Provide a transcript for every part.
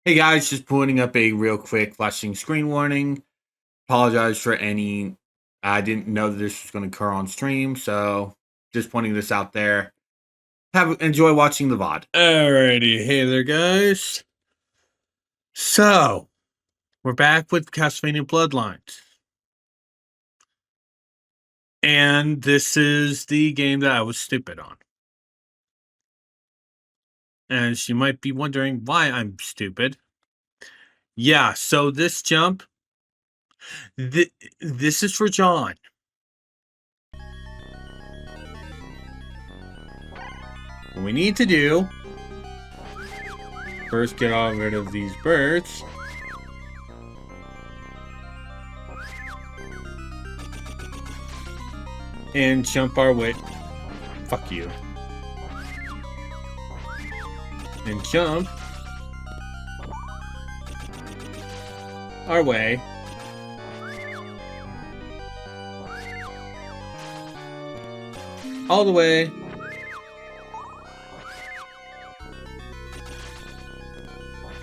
Hey guys, just putting up a real quick flashing screen warning. Apologize for any. I didn't know that this was going to occur on stream, so just pointing this out there. Enjoy watching the VOD. Alrighty, hey there, guys. So we're back with Castlevania Bloodlines, and this is the game that I was stupid on. And you might be wondering why I'm stupid. Yeah, so this jump, this is for John. What we need to do, first get all rid of these birds. And jump our way. Fuck you. And jump our way all the way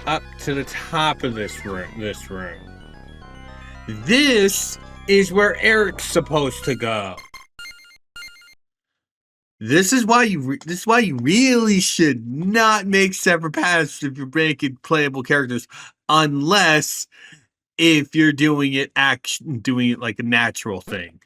up to the top of this room. This is where Eric's supposed to go. This is why you really should not make separate paths if you're making playable characters, unless if you're doing it like a natural thing.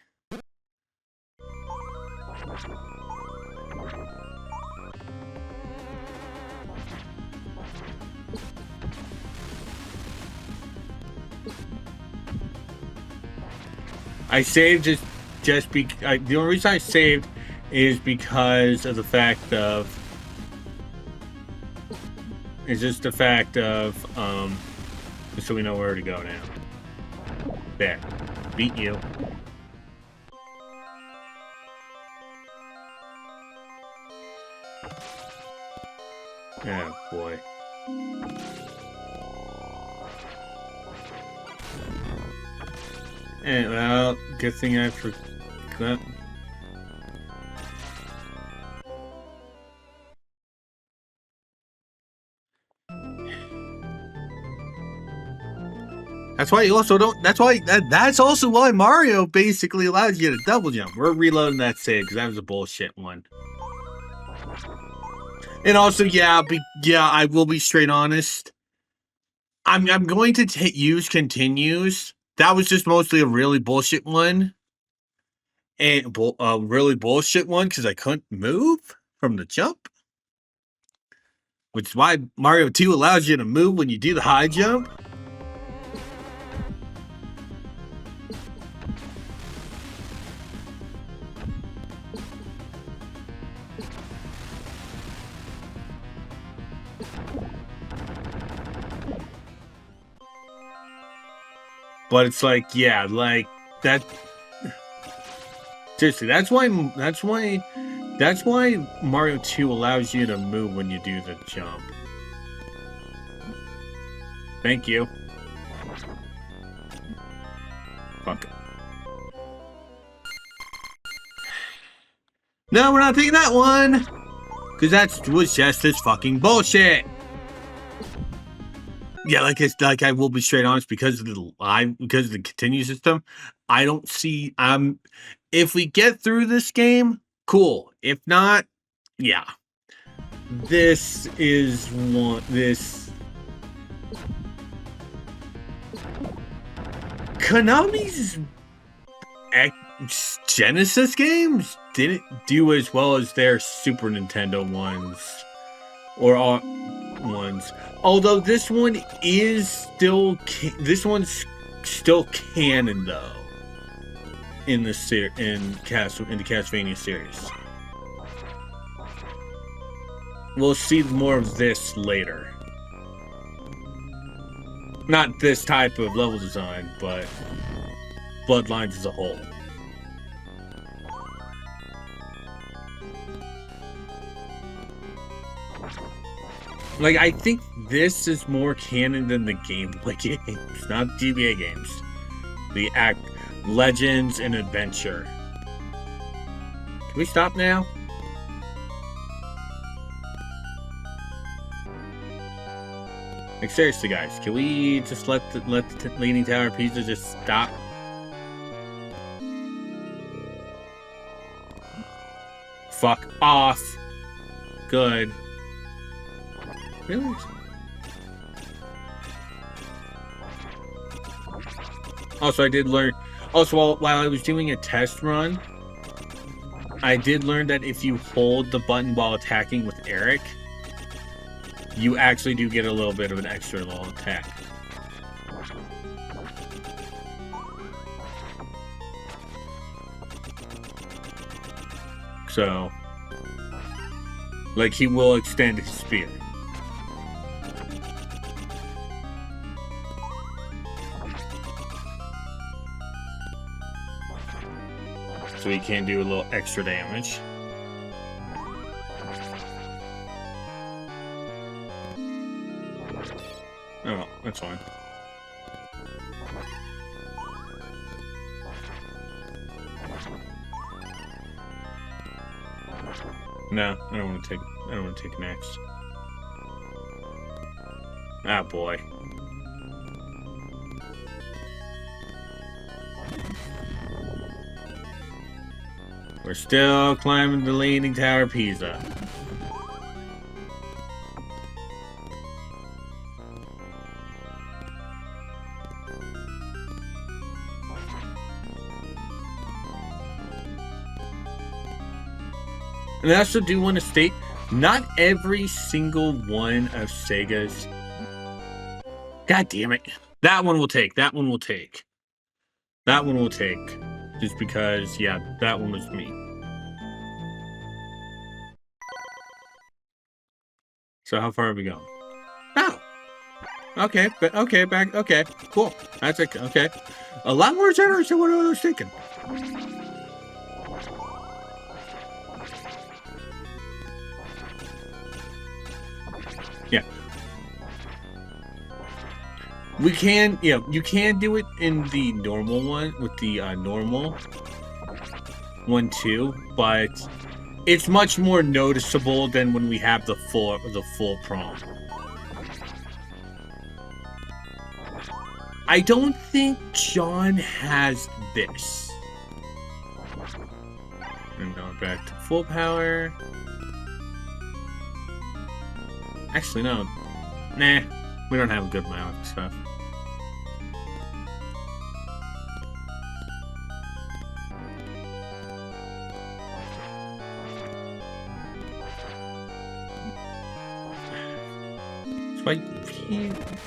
I saved the only reason I saved is because of the fact of so we know where to go now. There. Beat you. Oh boy. And well, good thing I forgot. That's why you also don't. That's also why Mario basically allows you to double jump. We're reloading that save because that was a bullshit one. And also, yeah, I will be straight honest. I'm going to use continues. That was just mostly a really bullshit one, and a really bullshit one because I couldn't move from the jump, which is why Mario 2 allows you to move when you do the high jump. But it's like, yeah, like that. Seriously, that's why Mario 2 allows you to move when you do the jump. Thank you. Fuck. No, we're not taking that one, because that was just this fucking bullshit. Yeah, like I will be straight honest, because of the continue system, I don't see if we get through this game, cool. If not, yeah. This is Konami's Genesis games didn't do as well as their Super Nintendo ones or ones. Although this one's still canon though in the Castlevania series. We'll see more of this later. Not this type of level design, but Bloodlines as a whole. Like, I think this is more canon than the Game Boy games, not GBA games. The Legends and Adventure. Can we stop now? Like, seriously, guys, can we just let the Leaning Tower of Pisa just stop? Fuck off. Good. Really? Also, I did learn... Also, while I was doing a test run, I did learn that if you hold the button while attacking with Eric, you actually do get a little bit of an extra little attack. So, like, he will extend his spear. So he can do a little extra damage. Oh, that's fine. No, I don't want to take an axe. Ah, boy. We're still climbing the Leaning Tower of Pisa. And I also do want to state, not every single one of Sega's... God damn it. That one will take. That one will take. That one will take. Just because, yeah, that one was me. So how far have we gone? Oh! Okay, but okay, back, okay, cool. That's okay. A lot more generous than what I was thinking. Yeah. We can, yeah, you can do it in the normal one, with the normal one too, but it's much more noticeable than when we have the full prom. I don't think John has this. And going back to full power. Actually, no. Nah, we don't have a good amount of stuff.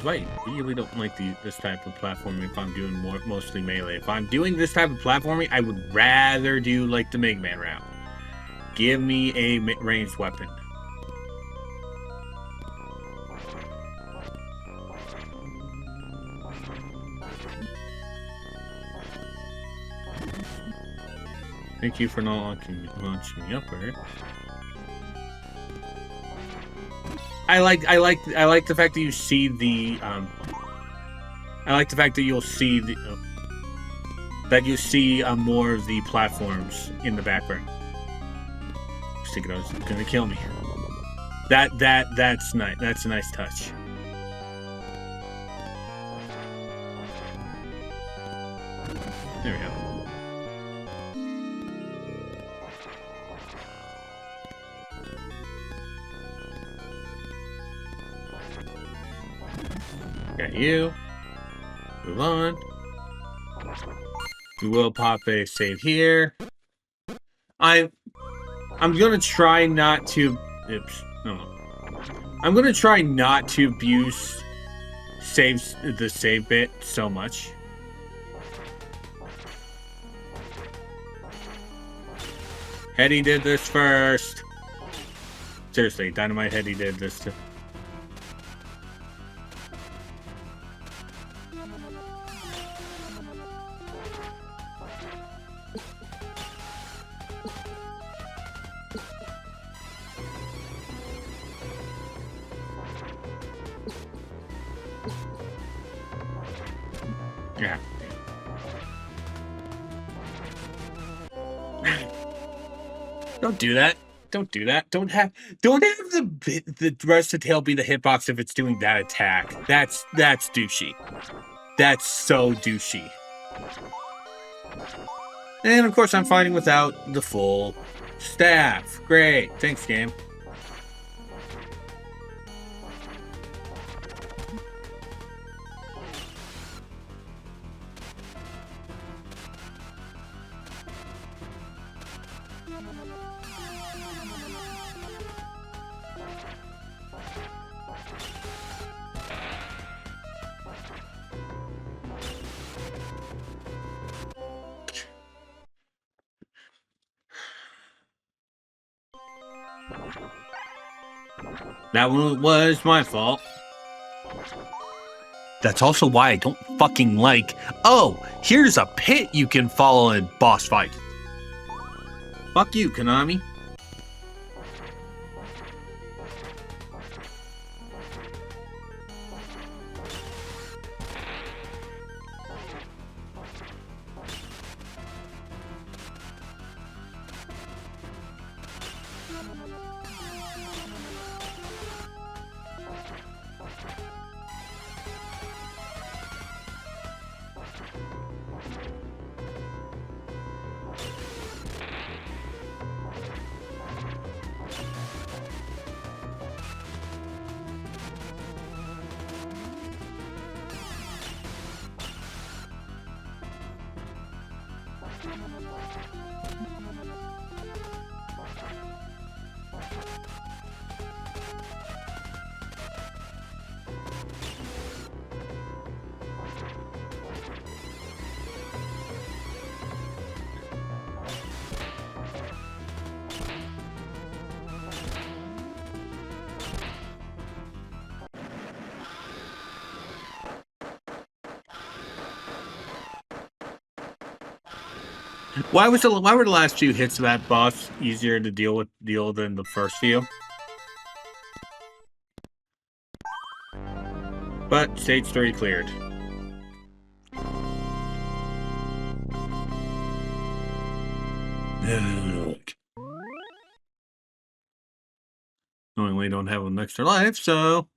I really don't like this type of platforming if I'm doing mostly melee. If I'm doing this type of platforming, I would rather do like the Mega Man route. Give me a ranged weapon. Thank you for not launching me upward. I like the fact that you see the I like the fact that you'll see the more of the platforms in the background. I was thinking I was gonna kill me. That's nice. That's a nice touch. There we go. Got you. Move on. We will pop a save here. I'm gonna try not to. Oops. No. I'm gonna try not to abuse the save bit so much. Hetty did this first. Seriously, Dynamite Hetty did this too. Yeah. Don't do that. Don't do that. Don't have the rest of the tail be the hitbox if it's doing that attack. That's douchey. That's so douchey. And of course, I'm fighting without the full staff. Great. Thanks, game. That one was my fault. That's also why I don't fucking like, oh, here's a pit you can follow in boss fight. Fuck you, Konami. Why were the last few hits of that boss easier to deal than the first few? But stage 3 cleared. Knowingly don't have an extra life, so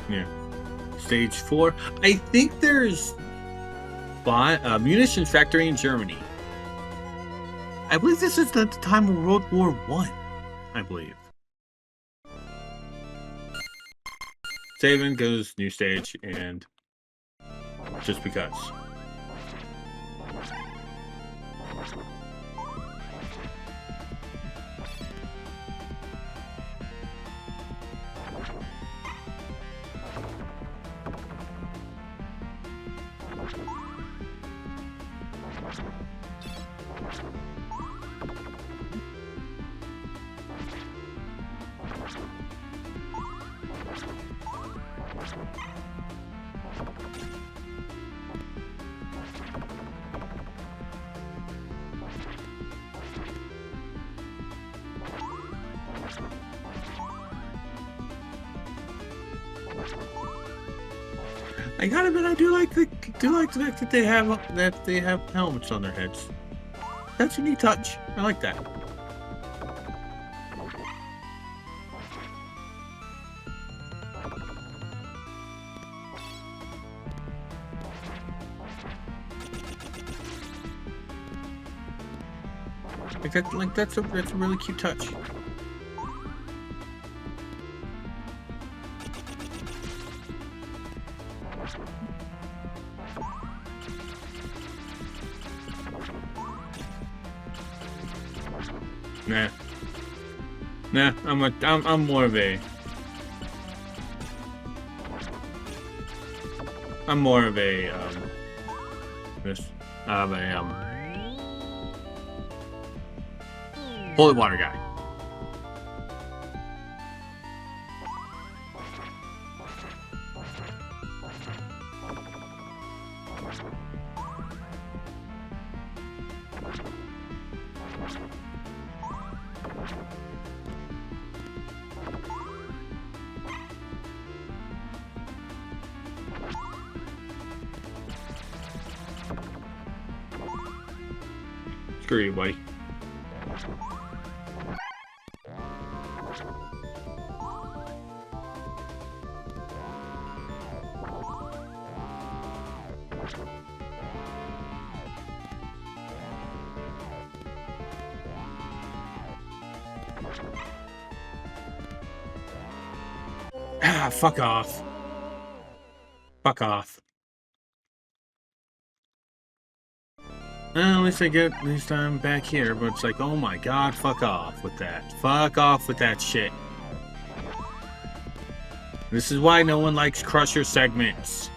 yeah. Stage 4. I think there's munitions factory in Germany. I believe this is the time of World War I. I believe. Saving goes new stage and just because. I gotta admit, I do like the fact that they have helmets on their heads. That's a neat touch. I like that. That's a really cute touch. Nah, I'm more of a holy water guy. Screw you, buddy. Ah, fuck off. Fuck off. Well, at least I get this time back here, but it's like, oh my god, fuck off with that. Fuck off with that shit. This is why no one likes Crusher segments.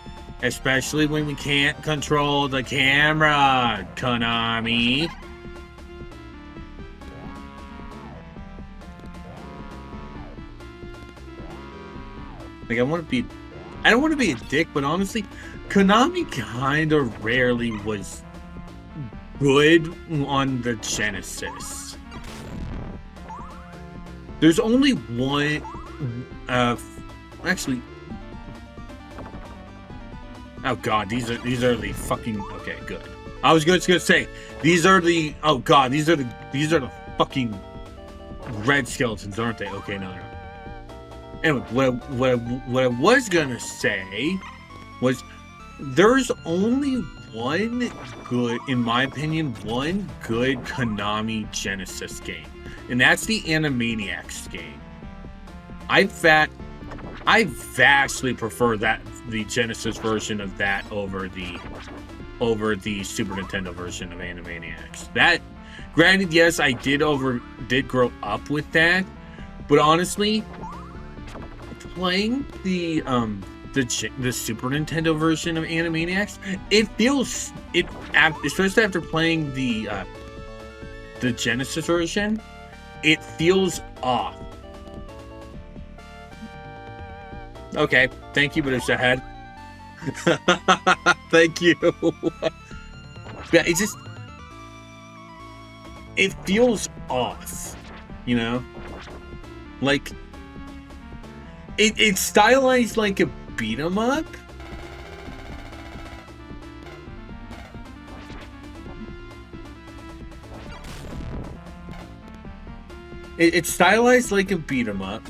Especially when we can't control the camera, Konami. Like, I don't want to be a dick, but honestly, Konami kind of rarely was good on the Genesis. There's only one, actually, oh god, these are the fucking, okay, good. I was just gonna say, these are the, oh god, these are the fucking red skeletons, aren't they? Okay, no. Anyway, what I was gonna say was, there's only one good, in my opinion, one good Konami Genesis game, and that's the Animaniacs game. I vastly prefer the Genesis version of that over the Super Nintendo version of Animaniacs. That, granted, yes, I did grow up with that, but honestly, playing the Super Nintendo version of Animaniacs, especially after playing the Genesis version, it feels off. Okay, thank you, but it's ahead. Thank you. Yeah, it feels off, you know? Like, it's stylized like a beat 'em up. It's stylized like a beat 'em up.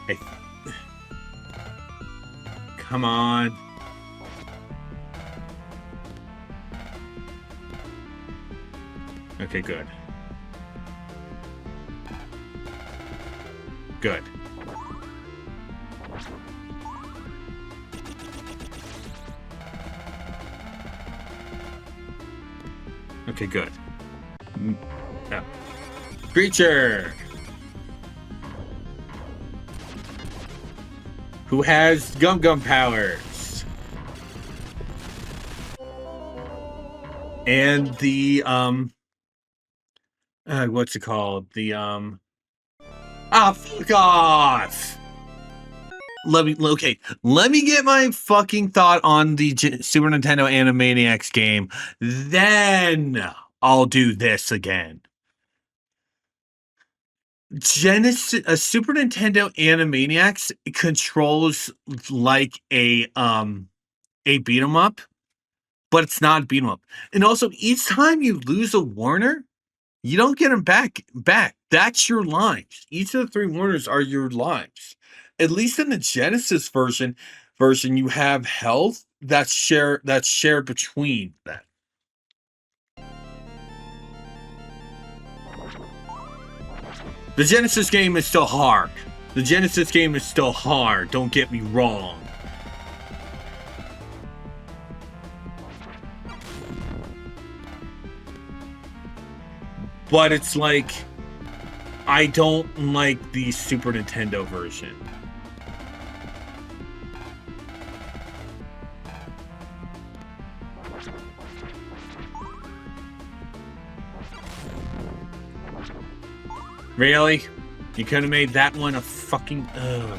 Hey. Come on. Okay, good. Good. Okay, good. No. Creature! Who has Gum powers. And the, what's it called? The, fuck off! Let me get my fucking thought on the Super Nintendo Animaniacs game. Then I'll do this again. Super Nintendo Animaniacs controls like a beat 'em up, but it's not a beat 'em up. And also, each time you lose a Warner, you don't get them back. That's your lives. Each of the 3 Warners are your lives. At least in the Genesis version, you have health that's shared between that. The Genesis game is still hard. Don't get me wrong. But it's like, I don't like the Super Nintendo version. Really? You could have made that one a fucking... Ugh.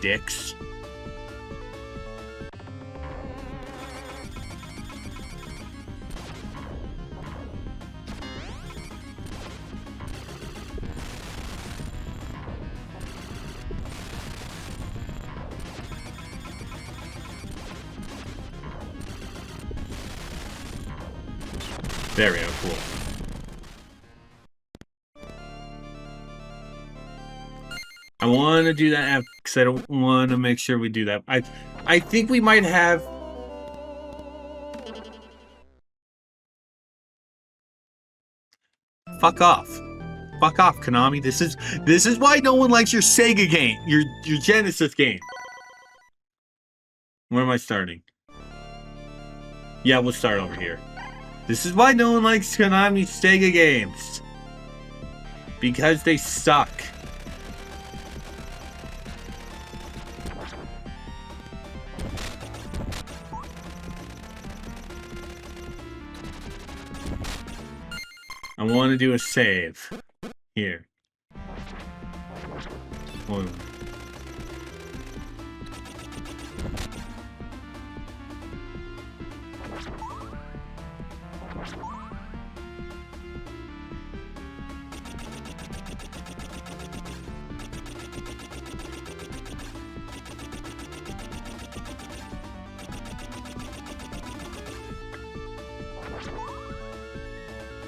Dicks. There we go, cool. I want to do that because I don't want to make sure we do that. I think we might have... Fuck off. Fuck off, Konami. This is why no one likes your Sega game. Your Genesis game. Where am I starting? Yeah, we'll start over here. This is why no one likes Konami's Sega games. Because they suck. I want to do a save. Here. One.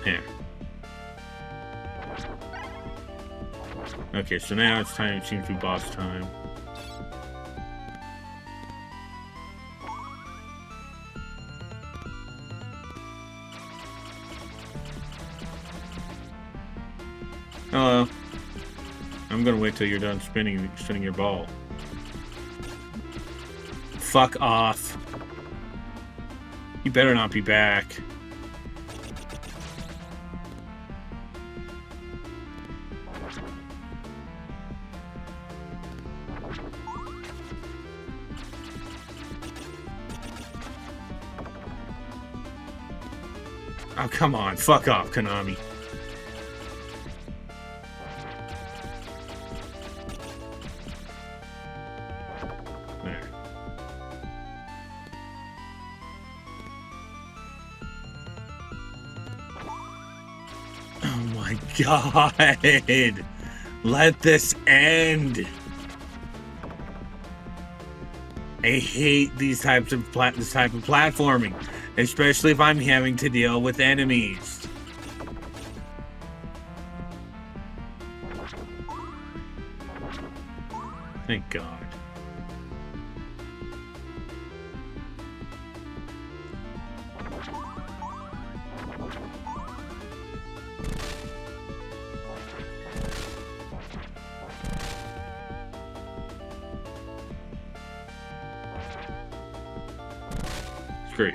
Here. Okay, so now it's time. It seems to be boss time. Hello. I'm gonna wait till you're done spinning your ball. Fuck off. You better not be back. Oh, come on. Fuck off, Konami. There. Oh my god. Let this end. I hate this type of platforming. Especially if I'm having to deal with enemies. Thank God. It's great.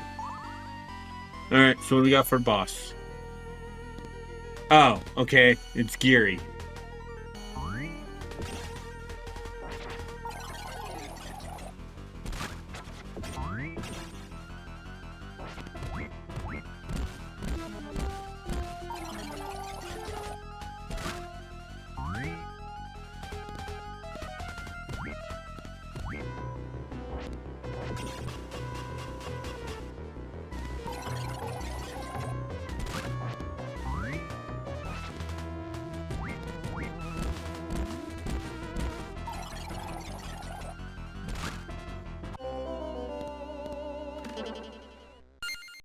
Alright, so what do we got for boss? Oh, okay. It's Geary.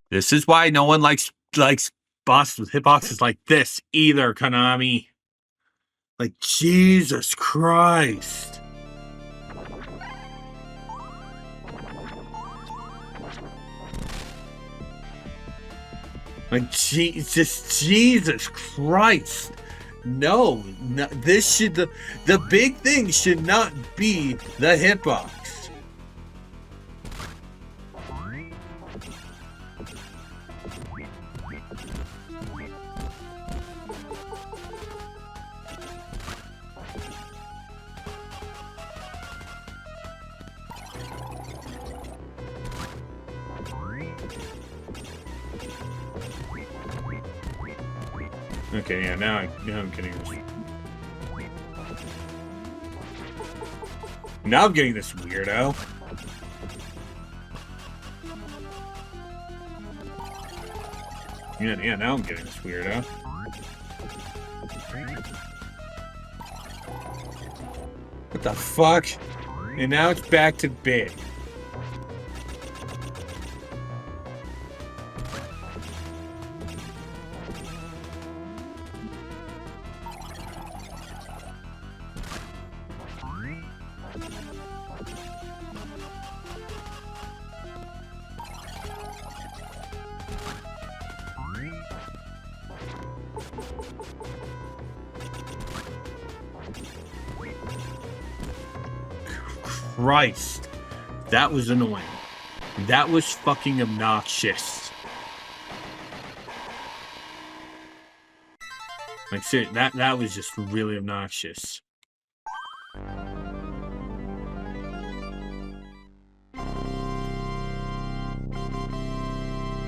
This is why no one likes bosses with hitboxes like this either, Konami. Like, Jesus Christ. Like, Jesus Christ. No, this should, the big thing should not be the hitbox. Okay, yeah, now I'm getting this. Now I'm getting this weirdo. Yeah, now I'm getting this weirdo. What the fuck? And now it's back to big. Christ. That was annoying. That was fucking obnoxious. Like, seriously, that was just really obnoxious.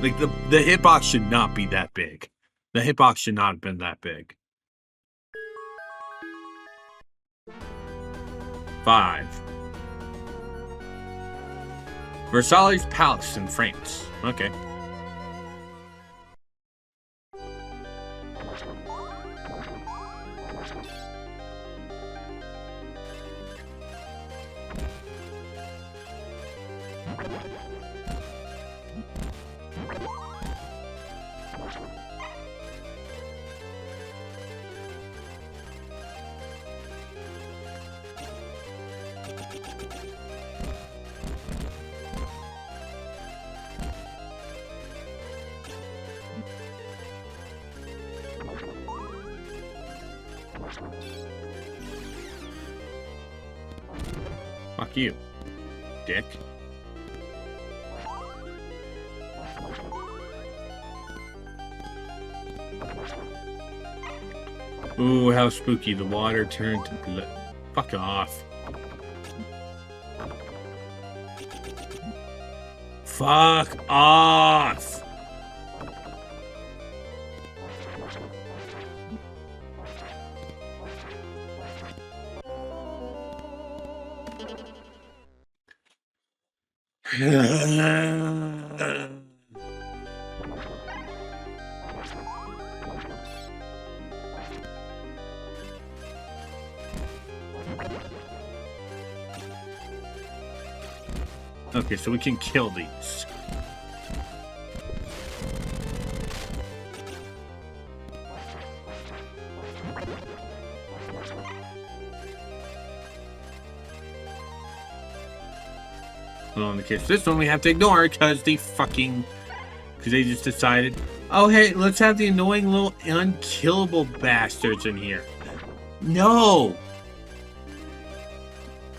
Like, the hitbox should not be that big. The hitbox should not have been that big. 5. Versailles Palace in France. Okay. Fuck you, dick. Ooh, how spooky. The water turned to blood. Fuck off. Fuck off. Okay, so we can kill these. Well, in the case of this one, we have to ignore it because they just decided, oh, hey, let's have the annoying little unkillable bastards in here. No!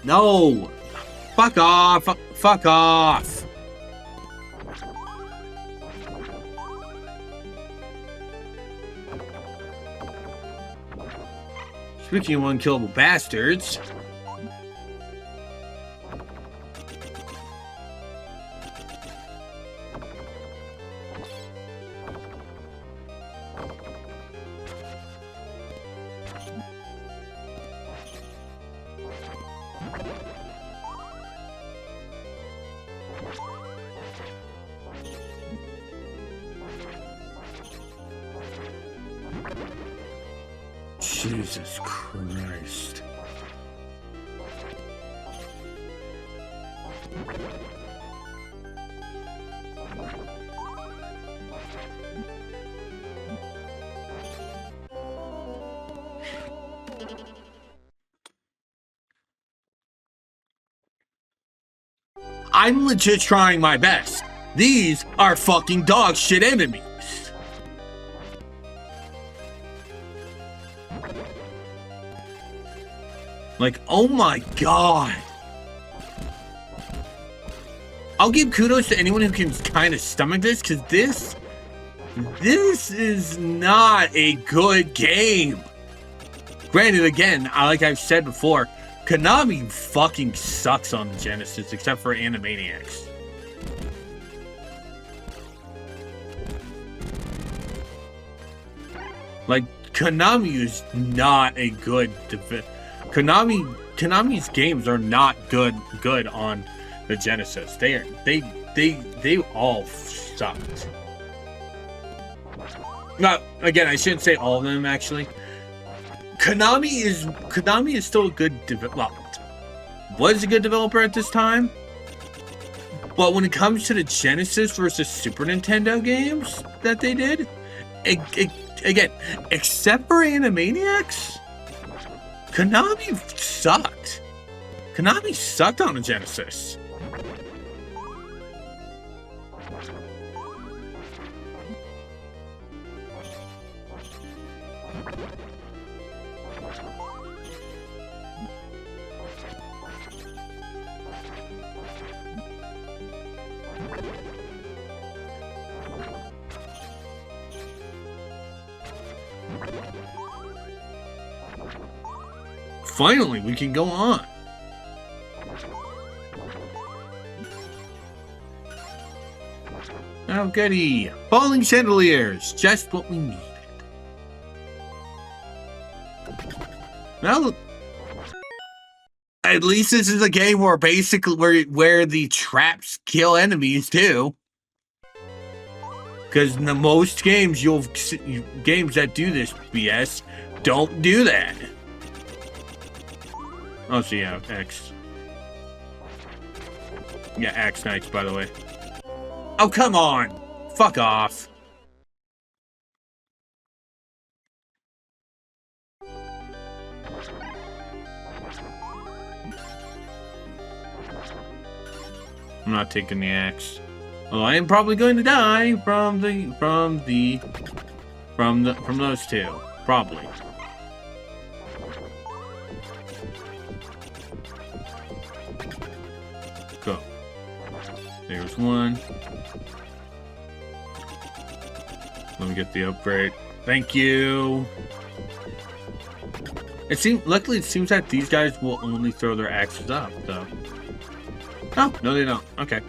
No! Fuck off! Fuck off! Speaking of unkillable bastards... Jesus Christ. I'm legit trying my best. These are fucking dog shit enemies. Like, oh my god. I'll give kudos to anyone who can kind of stomach this, because this is not a good game. Granted, again, like I've said before, Konami fucking sucks on the Genesis, except for Animaniacs. Like, Konami is not a good Konami's games are not good on the Genesis. They all sucked. Now, again, I shouldn't say all of them actually. Konami is still a good developer. Was a good developer at this time. But when it comes to the Genesis versus Super Nintendo games that they did, again, except for Animaniacs, Konami sucked. Konami sucked on the Genesis. Finally, we can go on. Oh, goody. Falling chandeliers. Just what we needed. Well, at least this is a game where basically where the traps kill enemies too. Because in the most games, games that do this BS don't do that. Oh, so yeah, X. Yeah, X Knights, by the way. Oh, come on! Fuck off. I'm not taking the axe. Well, I am probably going to die from those two. Probably. Go. There's one. Let me get the upgrade. Thank you. Luckily, it seems that these guys will only throw their axes up, though. Oh, no, they don't. Okay.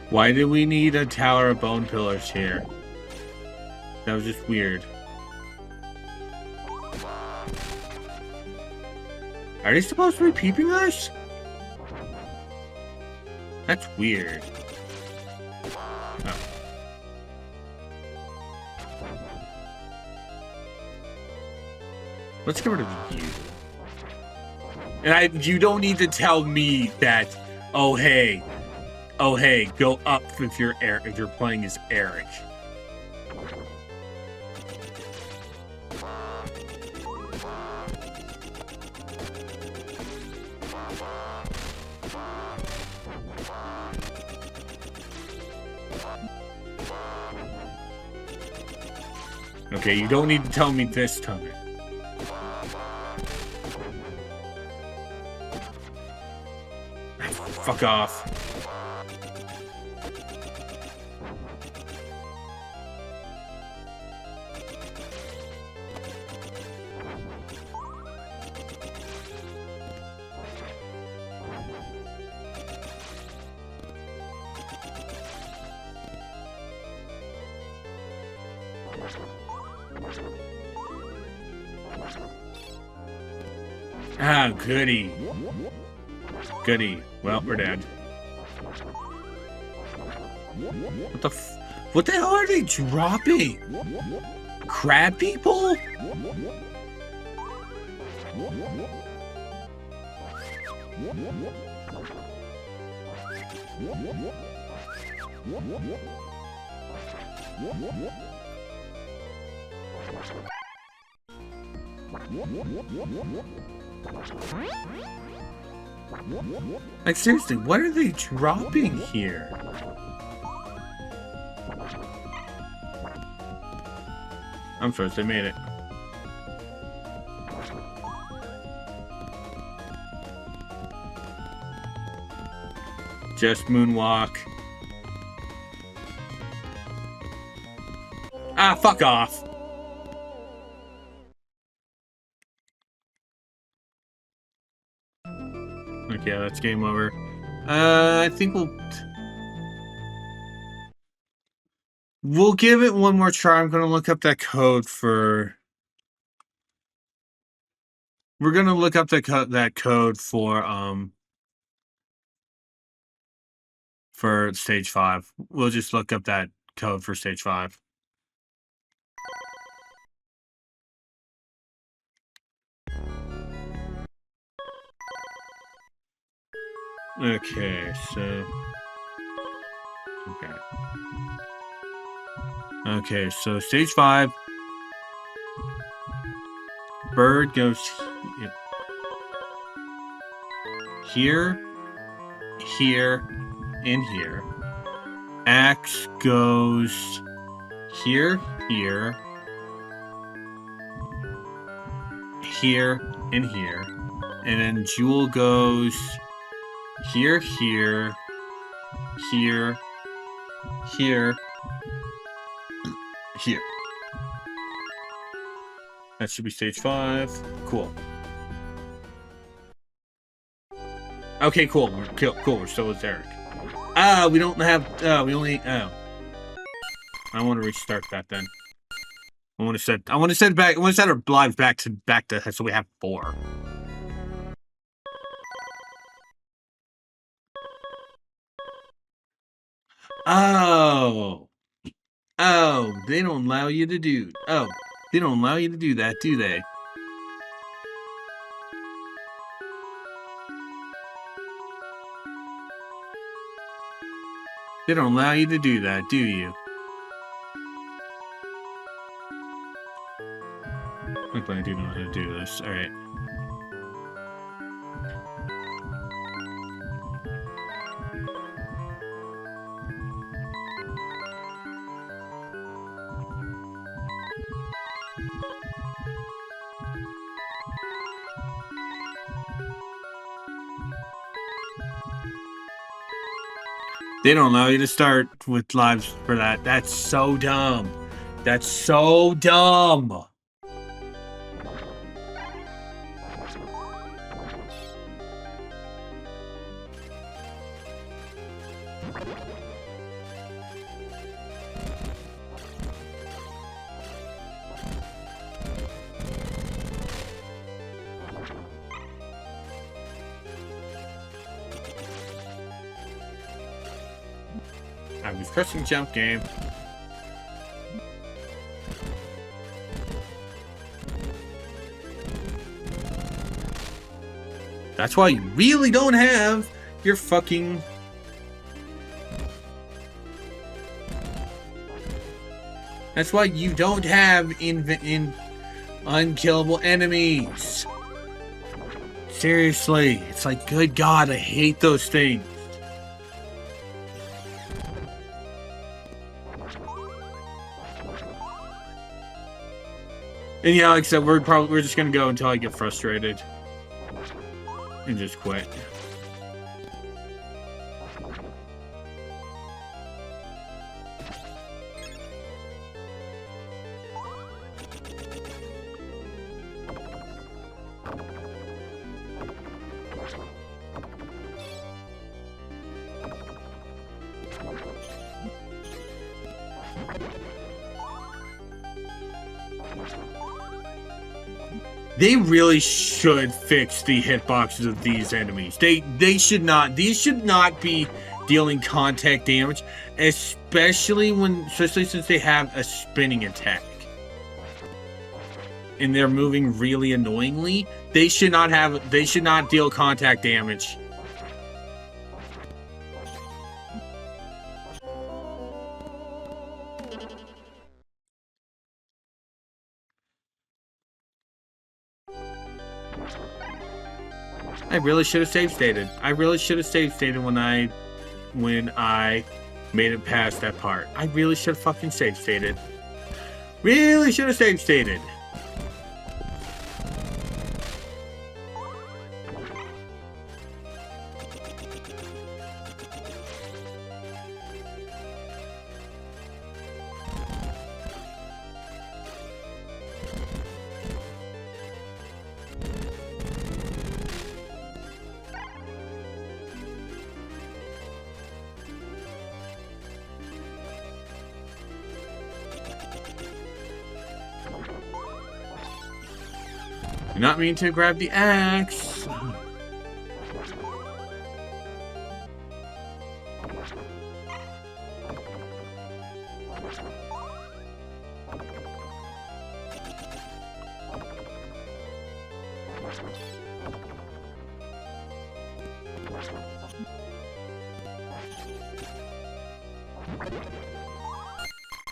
Why did we need a tower of bone pillars here? That was just weird. Are they supposed to be peeping us? That's weird. Oh. Let's get rid of you. And you don't need to tell me that, oh hey, go up if you're playing as Eric. Okay, you don't need to tell me this time. Fuck off. Ah, goody. Goody. Well, we're dead. What the hell are they dropping? Crab people? Like, seriously, what are they dropping here? I'm sorry, they made it. Just moonwalk. Ah, fuck off. Okay, that's game over. I think we'll give it one more try. I'm gonna look up that code for. We're gonna look up that code for stage 5. We'll just look up that code for stage 5. Okay, so... Okay. Okay, so stage 5. Bird goes here, here, and here. Axe goes here, here, here, and here. And then Jewel goes here, here, here, here, here. That should be stage 5. Cool. Okay, cool. We're still with Eric. We don't have. We only. I want to restart that then. I want to set back. I want to set our lives back to so we have 4. Oh, they don't allow you to do. Oh, they don't allow you to do that, do they? They don't allow you to do that, do you? I'm glad I do know how to do this. All right. They don't allow you to start with lives for that. That's so dumb. That's so dumb. I was pressing jump game. That's why you really don't have your fucking... That's why you don't have unkillable enemies. Seriously, it's like, good God, I hate those things. And yeah, like I said, we're just gonna go until I get frustrated and just quit. They really should fix the hitboxes of these enemies. They should not. These should not be dealing contact damage, especially since they have a spinning attack and they're moving really annoyingly. They should not deal contact damage. I really should have save stated. I really should have save stated when I made it past that part. I really should have fucking save stated. Really should have save stated. Do not mean to grab the axe.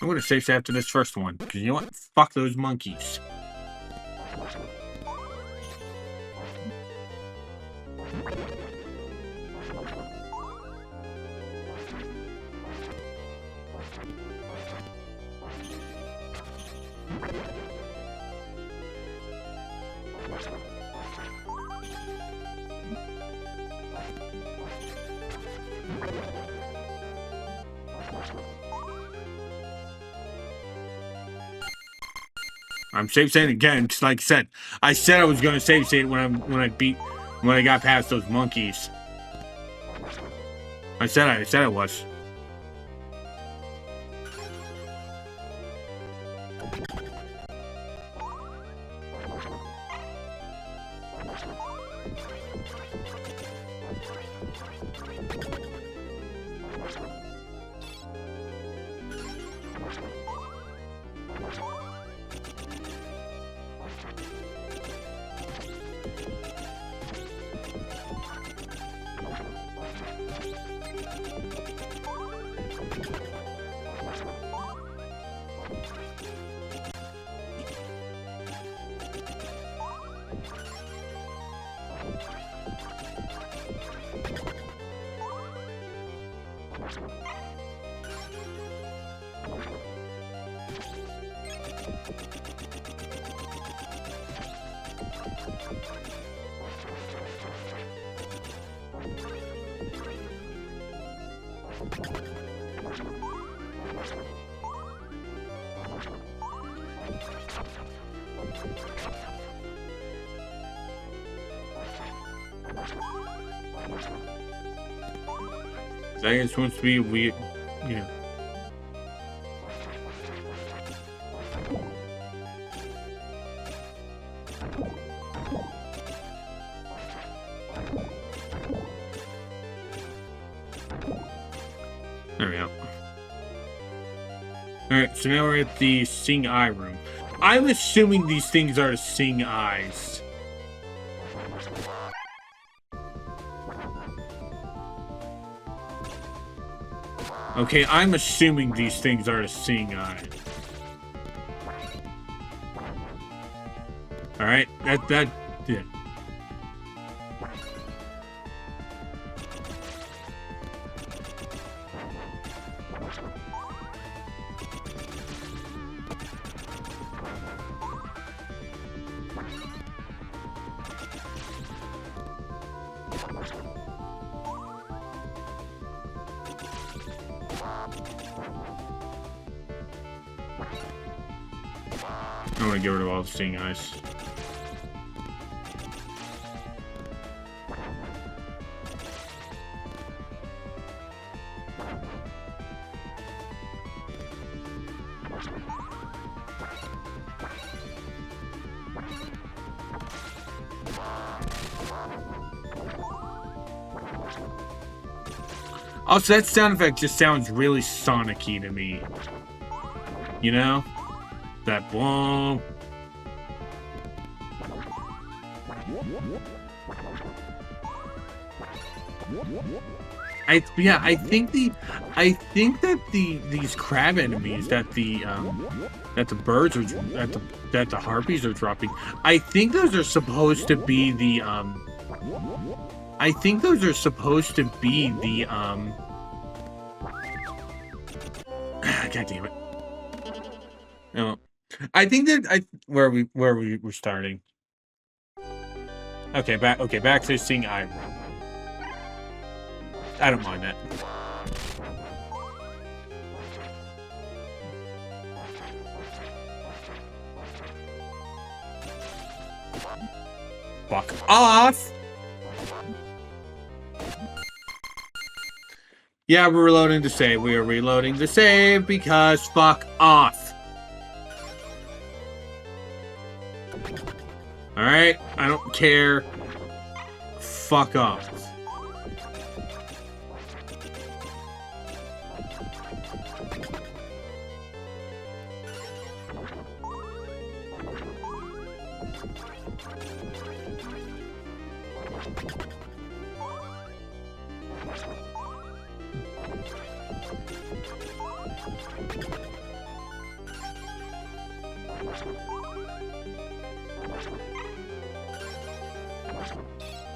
I'm gonna save after this first one, because you know what? Fuck those monkeys. I'm save saving again, because like I said I was gonna save when I got past those monkeys. I said I was. I think it's supposed to be weird, yeah. There we go. Alright, so now we're at the Sing Eye room. I'm assuming these things are Sing Eyes. Okay, I'm assuming these things are to Sing Eye. Alright, yeah. I want to get rid of all the Sting Eyes. Also, that sound effect just sounds really Sonic-y to me. You know? That boom. I think that these crab enemies that the birds are that the harpies are dropping, I think those are supposed to be the God damn it. No. I think that where we were starting. Okay, back to Sing Eye. I don't mind that. Fuck off! Yeah, we're reloading to save. We are reloading to save because fuck off. Alright, I don't care. Fuck off.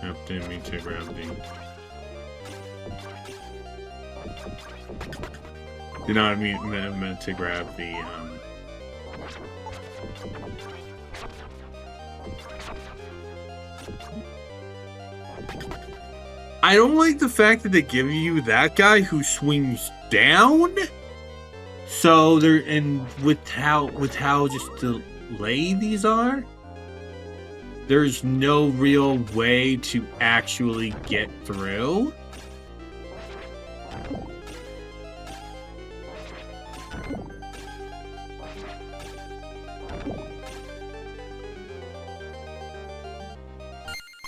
Yep, didn't mean to grab the... Did not meant to grab the, I don't like the fact that they give you that guy who swings down. So they're with how just delayed these are, there's no real way to actually get through.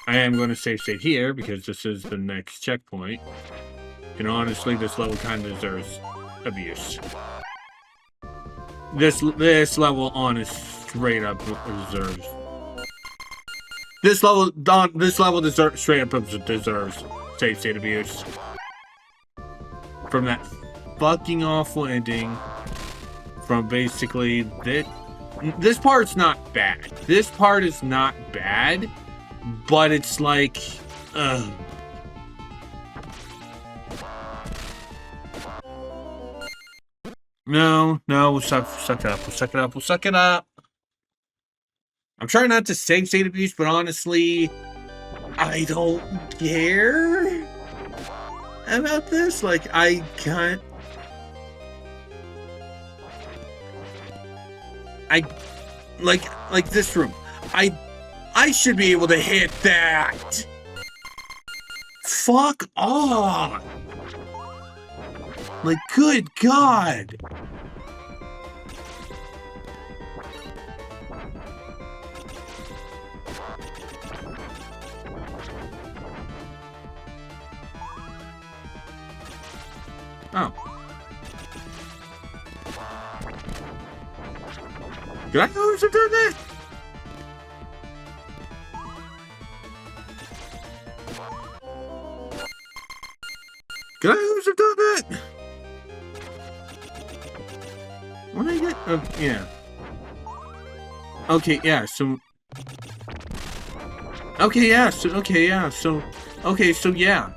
I am going to save state here because this is the next checkpoint. And honestly, this level kind of deserves abuse. This level straight up deserves. This level deserves straight up deserves save state abuse. From that fucking awful ending. From basically this part's not bad. This part is not bad. But it's like, No, we'll suck it up. I'm trying not to say state abuse, but honestly, I don't care about this. Like, I can't. Like this room. I should be able to hit that. Fuck off. Like, good God. Oh. Did I know have done that? Could I have done that? What did I get? Yeah. Okay, yeah, so... Okay, yeah, so... Okay, yeah, so... Okay, so yeah.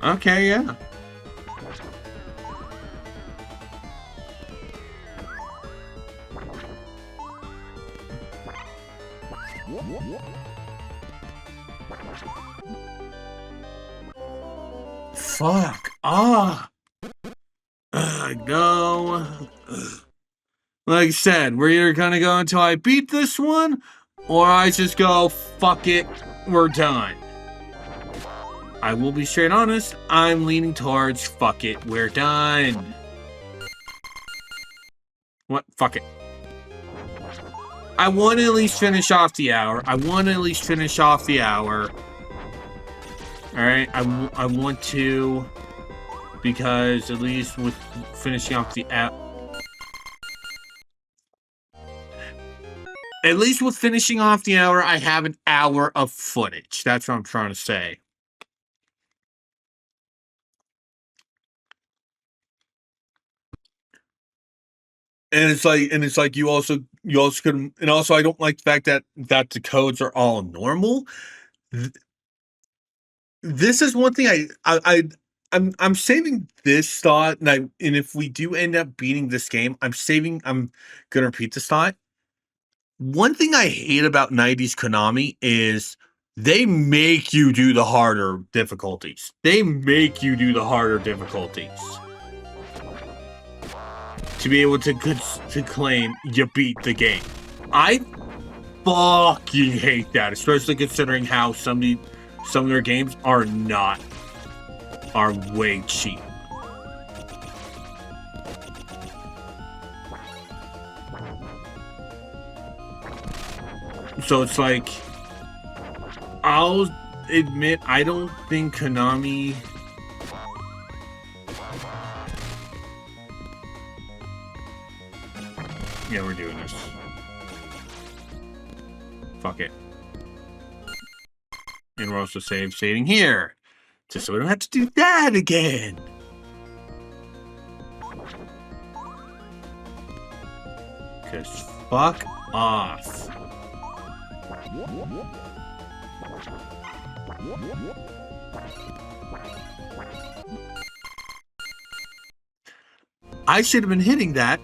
Okay, yeah. Fuck. Ah. No. Like I said, we're either gonna go until I beat this one, or I just go, fuck it, we're done. I will be straight honest, I'm leaning towards fuck it, we're done. What? Fuck it. I want to at least finish off the hour. Alright, I want to, because at least with finishing off the hour. At least with finishing off the hour, I have an hour of footage. That's what I'm trying to say. And it's like you also could, and also I don't like the fact that the codes are all normal. This is one thing I'm saving this thought, and if we do end up beating this game, I'm gonna repeat this thought. One thing I hate about 90s Konami is they make you do the harder difficulties. To be able to claim you beat the game. I fucking hate that, especially considering how some of their games are way cheap. So it's like, I'll admit, I don't think Konami Yeah, we're doing this. Fuck it. And we're also saving here. Just so we don't have to do that again. Cause fuck off. I should have been hitting that.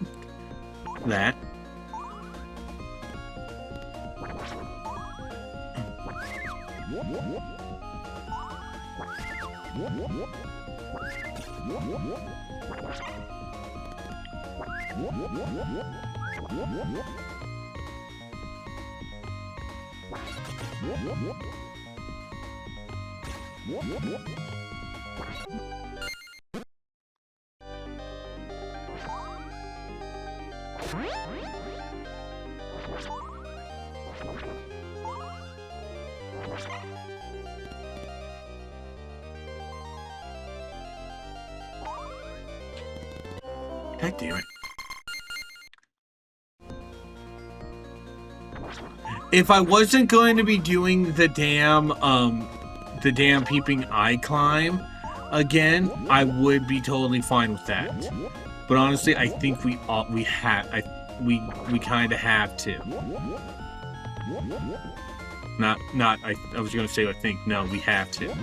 God damn it. If I wasn't going to be doing the damn peeping eye climb again, I would be totally fine with that. But honestly, I think we kind of have to. I was gonna say I think, no, we have to.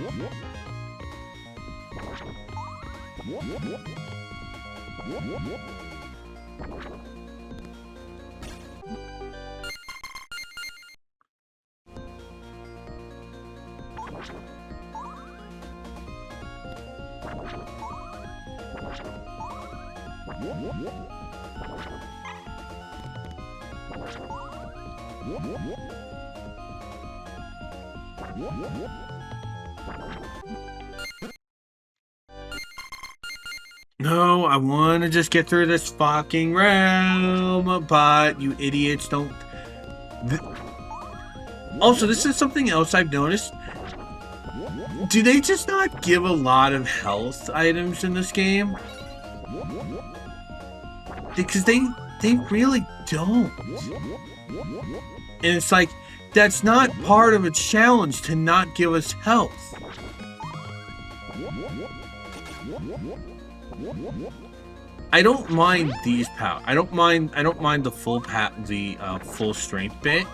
No, I want to just get through this fucking realm, but you idiots don't... Also, this is something else I've noticed. Do they just not give a lot of health items in this game? Because they really don't. And it's like, that's not part of a challenge to not give us health. I don't mind these power. I don't mind the full full strength bit.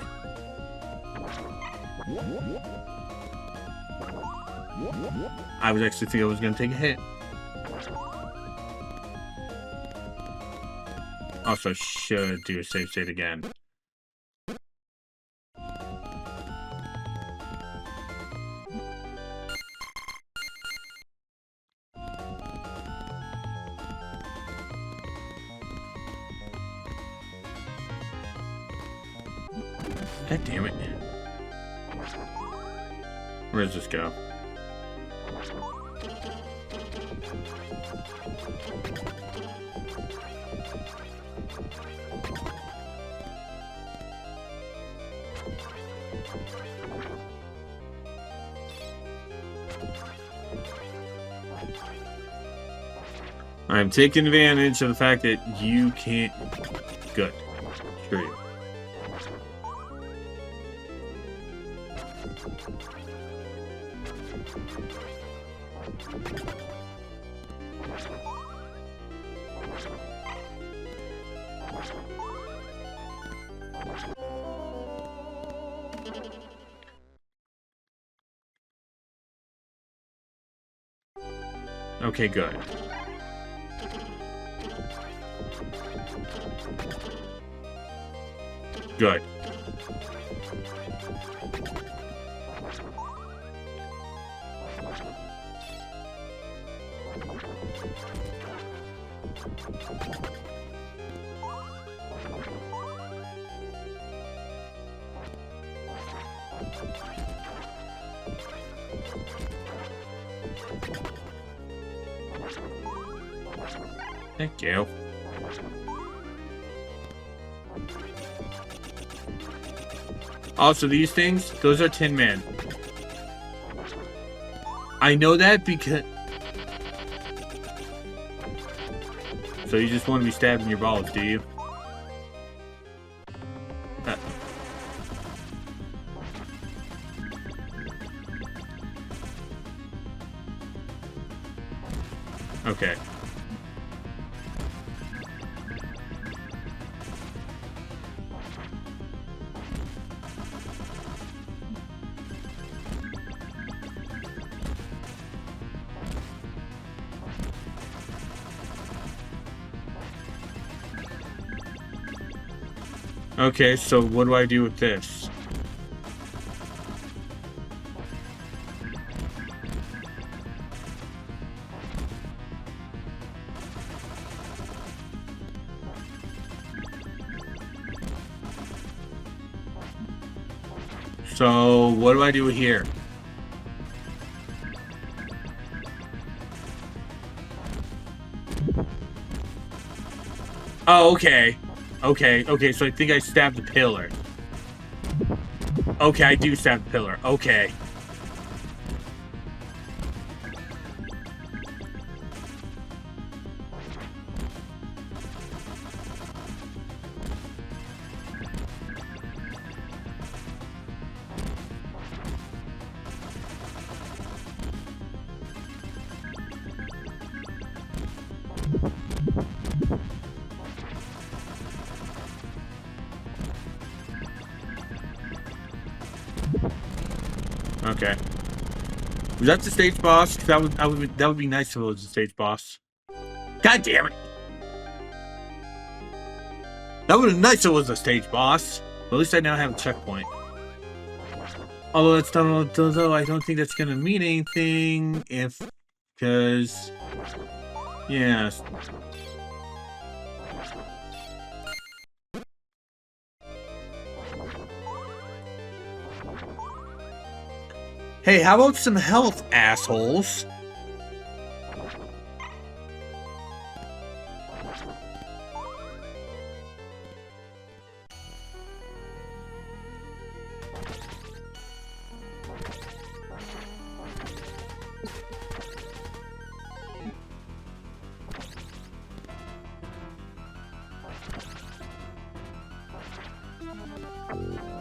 I was actually thinking I was gonna take a hit. Also, should do a save state again. God damn it. Where does this go? I'm taking advantage of the fact that you can't... Good. Screw you. Okay, good. Good. Thank you. Also, these things, those are Tin Man. I know that because... So you just want to be stabbed in your balls, do you? Okay. Okay, so what do I do with this? So, what do I do here? Oh, okay. Okay, so I think I stabbed the pillar. Okay, I do stab the pillar. Okay. Okay. Was that the stage boss? That would be nice if it was the stage boss. God damn it! That would be nice if it was the stage boss. But at least I now have a checkpoint. Although that's not, although I don't think that's gonna mean anything if, because, yeah. Hey, how about some health, assholes?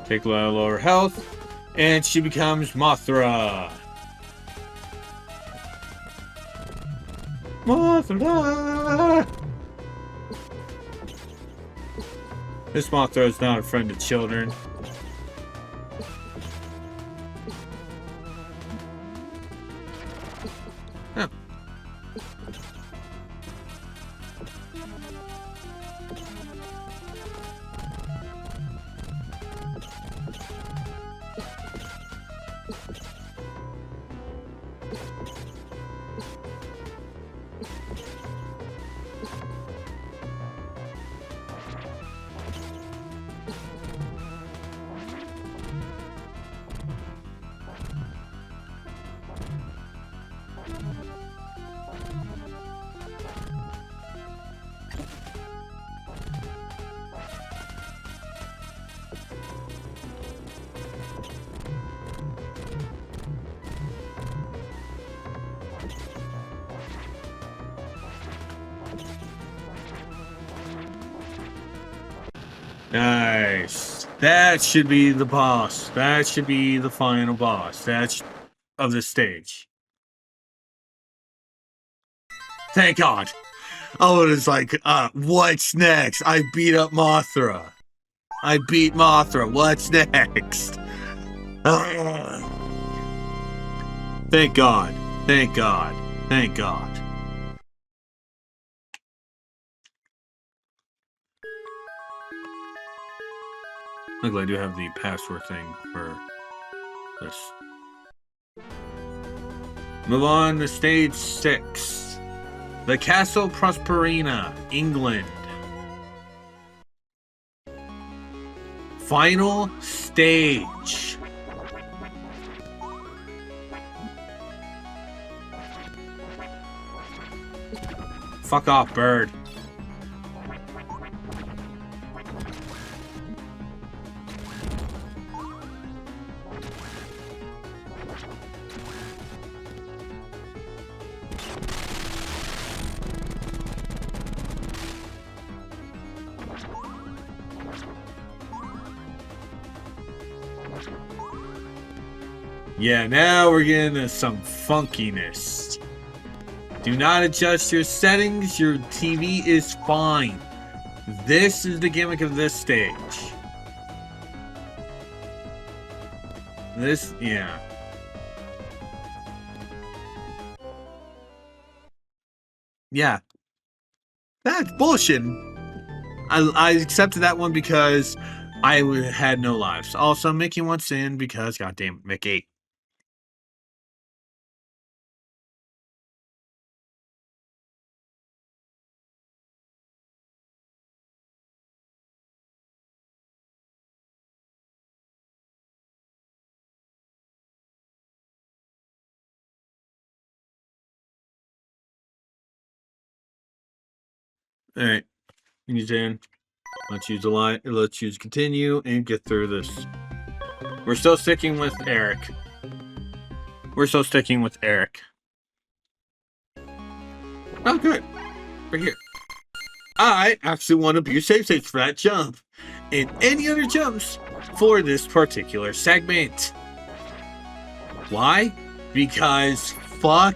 Take lower health, and she becomes Mothra. Mothra! This Mothra is not a friend of children. Huh. Nice. That should be the boss. That should be the final boss. That's of the stage. Thank God. I was like, what's next? I beat up Mothra. I beat Mothra. What's next? Thank God. Thank God. Thank God. Luckily, I do have the password thing for this. Move on to stage 6. The Castle Prosperina, England. Final stage. Fuck off, bird. Yeah, now we're getting into some funkiness. Do not adjust your settings. Your TV is fine. This is the gimmick of this stage. Yeah. Yeah. That's bullshit. I accepted that one because I had no lives. Also, Mickey wants in because, goddamn, Mickey. All right, he's in. Let's use the line. Let's use continue and get through this. We're still sticking with Eric. Oh, good. Right here. I actually want to be your safe states for that jump. And any other jumps for this particular segment. Why? Because fuck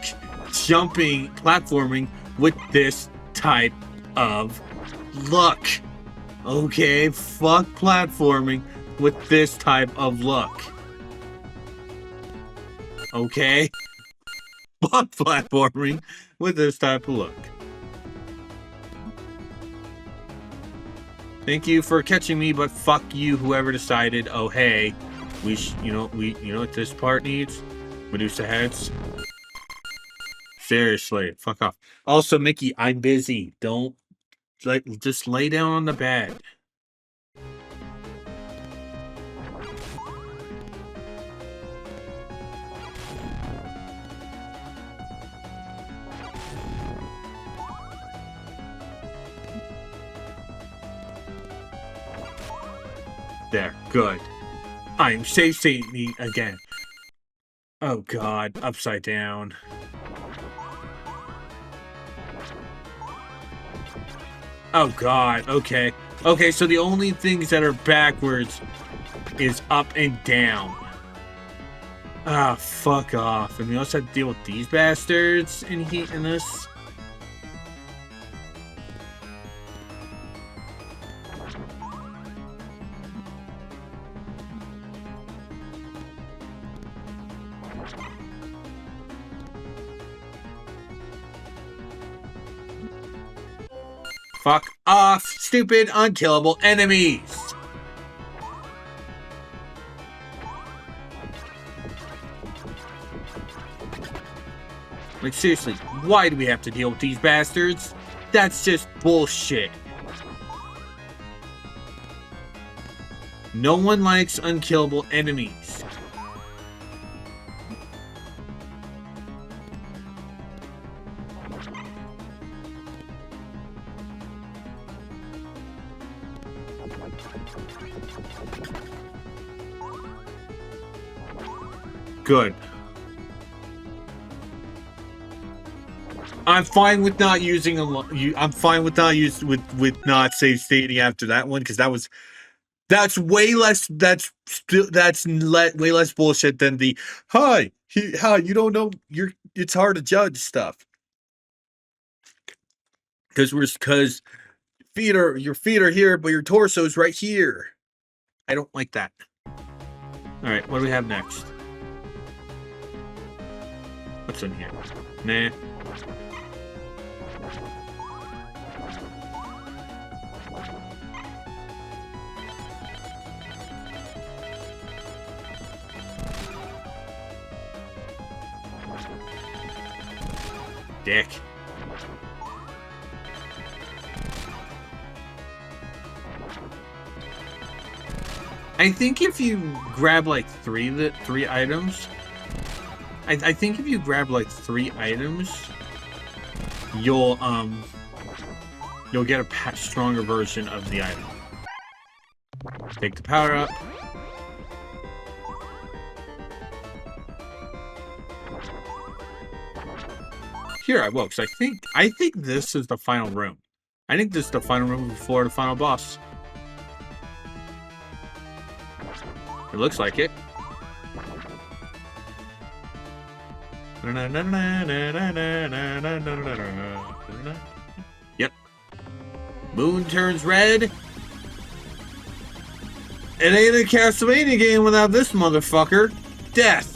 platforming with this type of look. Okay, fuck platforming with this type of look. Okay? Fuck platforming with this type of look. Thank you for catching me, but fuck you, whoever decided, oh hey, you know what this part needs? Medusa heads. Seriously, fuck off. Also, Mickey, I'm busy. Don't just lay down on the bed. There, good. I'm safe-stating again. Oh god, upside down. Oh god, okay. Okay, so the only things that are backwards is up and down. Ah, fuck off. And we also have to deal with these bastards in this. Fuck off, stupid, unkillable enemies! Like, seriously, why do we have to deal with these bastards? That's just bullshit. No one likes unkillable enemies. Good. I'm fine with not using I'm fine with not not safe stating after that one, because that's way less way less bullshit than the hi you don't know it's hard to judge stuff. Because your feet are here, but your torso's right here. I don't like that. All right, what do we have next? What's in here? Nah. Dick. I think if you grab like three items, I think if you grab like 3 items, you'll get a stronger version of the item. Take the power up. Here I will, because I think this is the final room. I think this is the final room before the final boss. It looks like it. Yep. Moon turns red. It ain't a Castlevania game without this motherfucker. Death.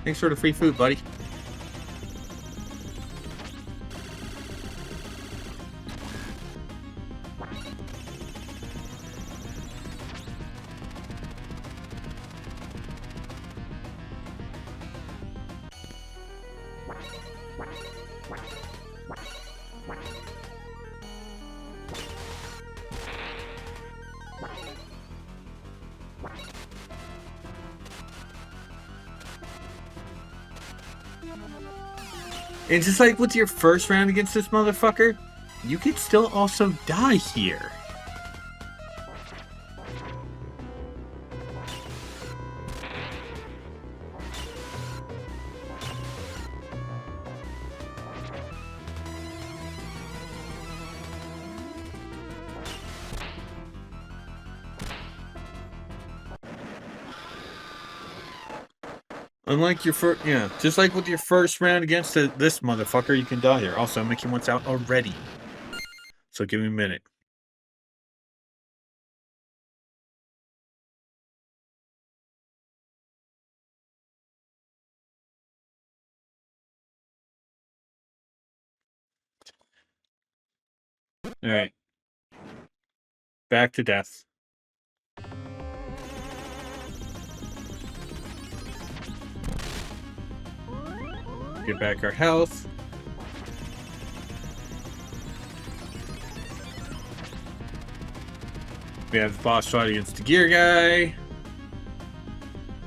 Thanks for the free food, buddy. And just like with your first round against this motherfucker, you could still also die here. Unlike your first, yeah, just like with your first round against this motherfucker, you can die here. Also, Mickey wants out already. So give me a minute. Alright. Back to death. Get back our health. We have the boss fight against the gear guy.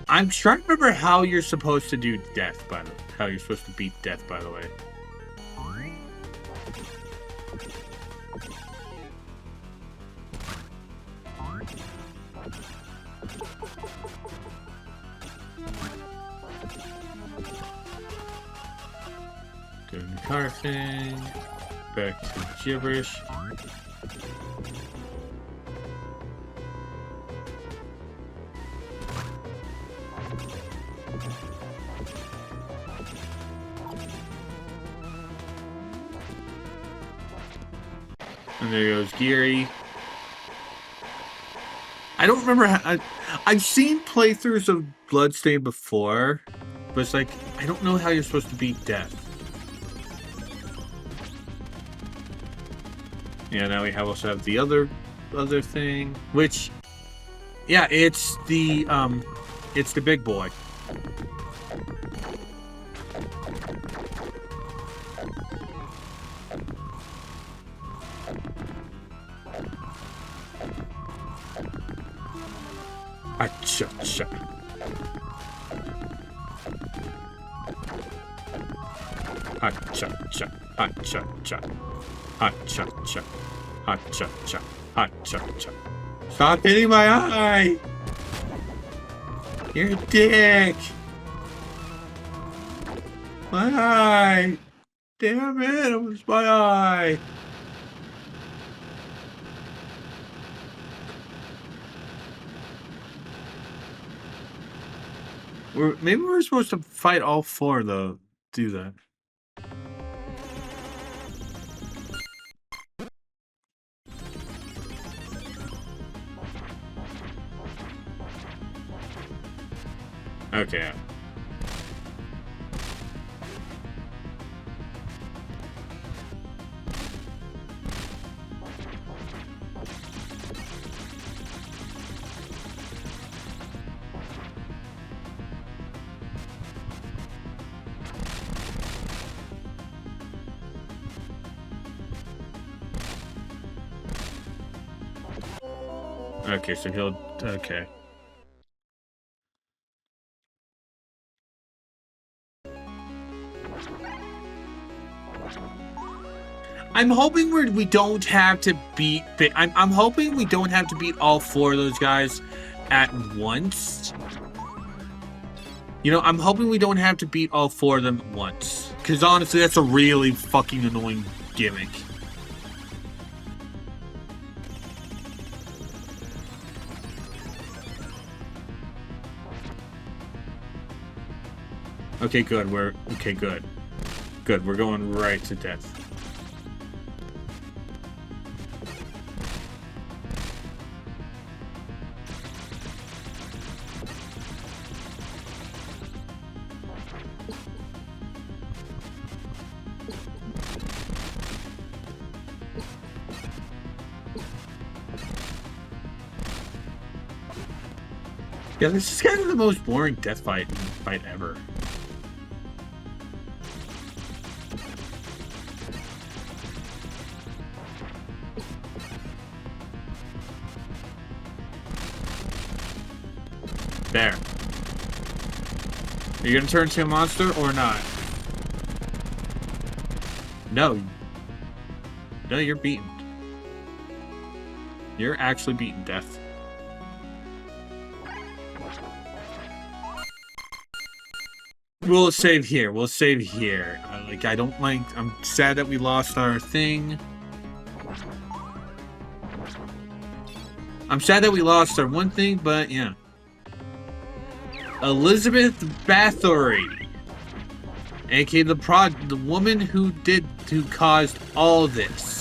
I'm trying to remember how you're supposed to do death, by the way. How you're supposed to beat death, by the way. Doing the car thing. Back to gibberish. And there goes Geary. I don't remember how... I've seen playthroughs of Bloodstained before, but it's like, I don't know how you're supposed to beat death. Yeah, now we also have the other thing, which, yeah, it's the big boy. Acha-cha. Acha-cha. Acha-cha. Acha-cha. Acha-cha. Acha-cha. Stop hitting my eye! You're a dick! My eye! Damn it, it was my eye! Maybe we're supposed to fight all four, though, do that. Okay. Okay, so he'll... Okay. I'm hoping we don't have to beat... I'm hoping we don't have to beat all four of those guys at once. You know, I'm hoping we don't have to beat all four of them at once. Because honestly, that's a really fucking annoying gimmick. Okay, good. Okay, good. Good, we're going right to death. Yeah, this is kind of the most boring death fight ever. There. Are you gonna turn into a monster or not? No. No, you're beaten. You're actually beaten, Death. We'll save here. We'll save here. Like, I don't like... I'm sad that we lost our thing. I'm sad that we lost our one thing, but yeah. Elizabeth Bathory. aka the woman who caused all this.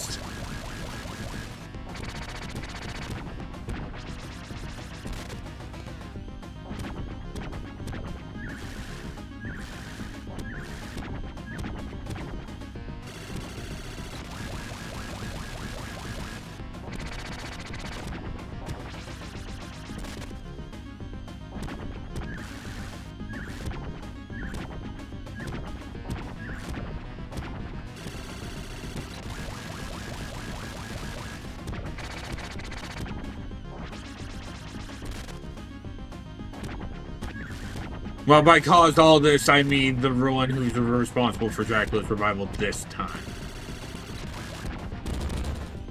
Well, by caused all this, I mean the one who's responsible for Dracula's revival this time.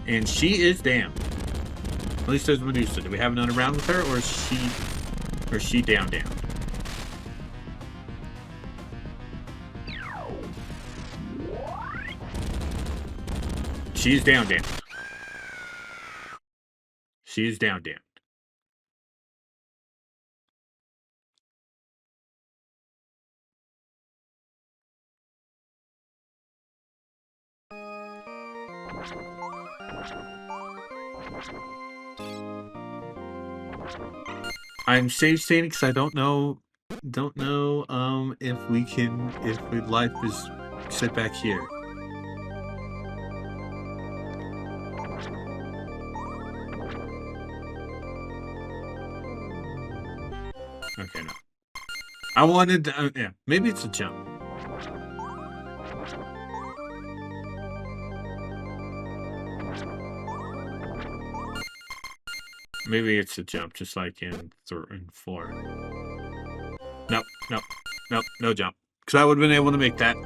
And she is damned. At least there's Medusa. Do we have another round with her, or is she down? She's down. She's down. I'm save stating because I don't know if life is set back here. Okay, no. I wanted to, yeah, maybe it's a jump. Maybe it's a jump, just like in 4. Nope, no jump. Because I would have been able to make that.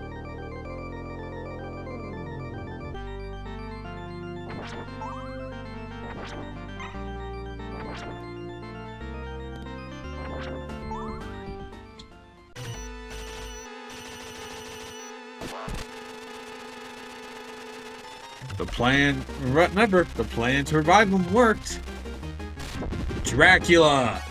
The plan, remember, the plan to revive him worked. Dracula!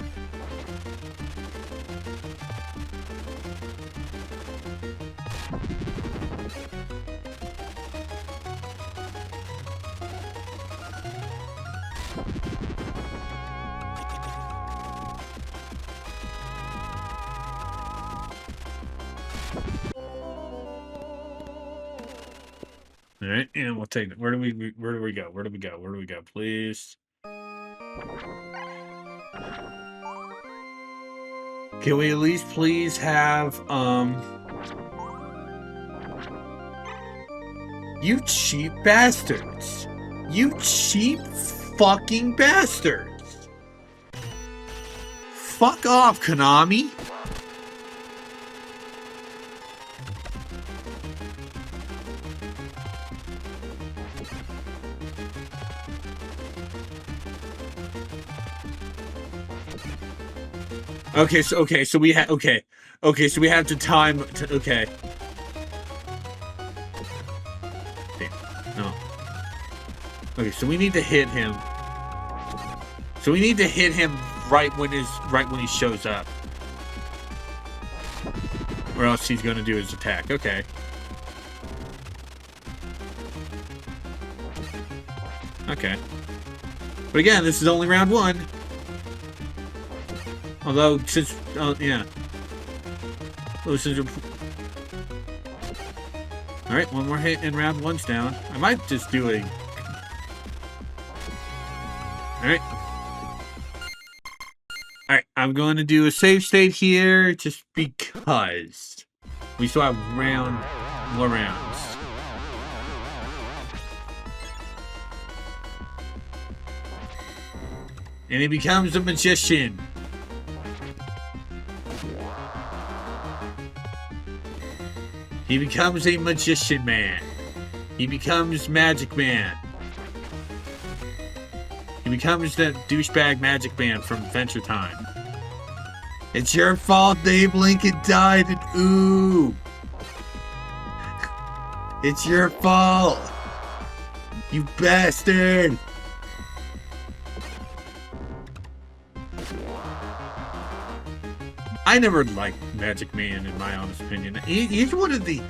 All right, and we'll take it. Where do we go? Please. Can we at least please have, you cheap bastards. You cheap fucking bastards. Fuck off, Konami. So we have so we have to time okay. Damn. No. Okay, so we need to hit him. So we need to hit him right when he shows up. Or else he's gonna do his attack. Okay. Okay. But again, this is only round 1. Although, since... yeah. Alright, one more hit and round 1's down. I might just do a... Alright. Alright, I'm going to do a save state here, just because. We still have more rounds. And he becomes a magician. He becomes a magician man. He becomes Magic Man. He becomes the douchebag Magic Man from Adventure Time. It's your fault Dave Lincoln died and ooh. It's your fault. You bastard. I never liked Magic Man, in my honest opinion. He's one of the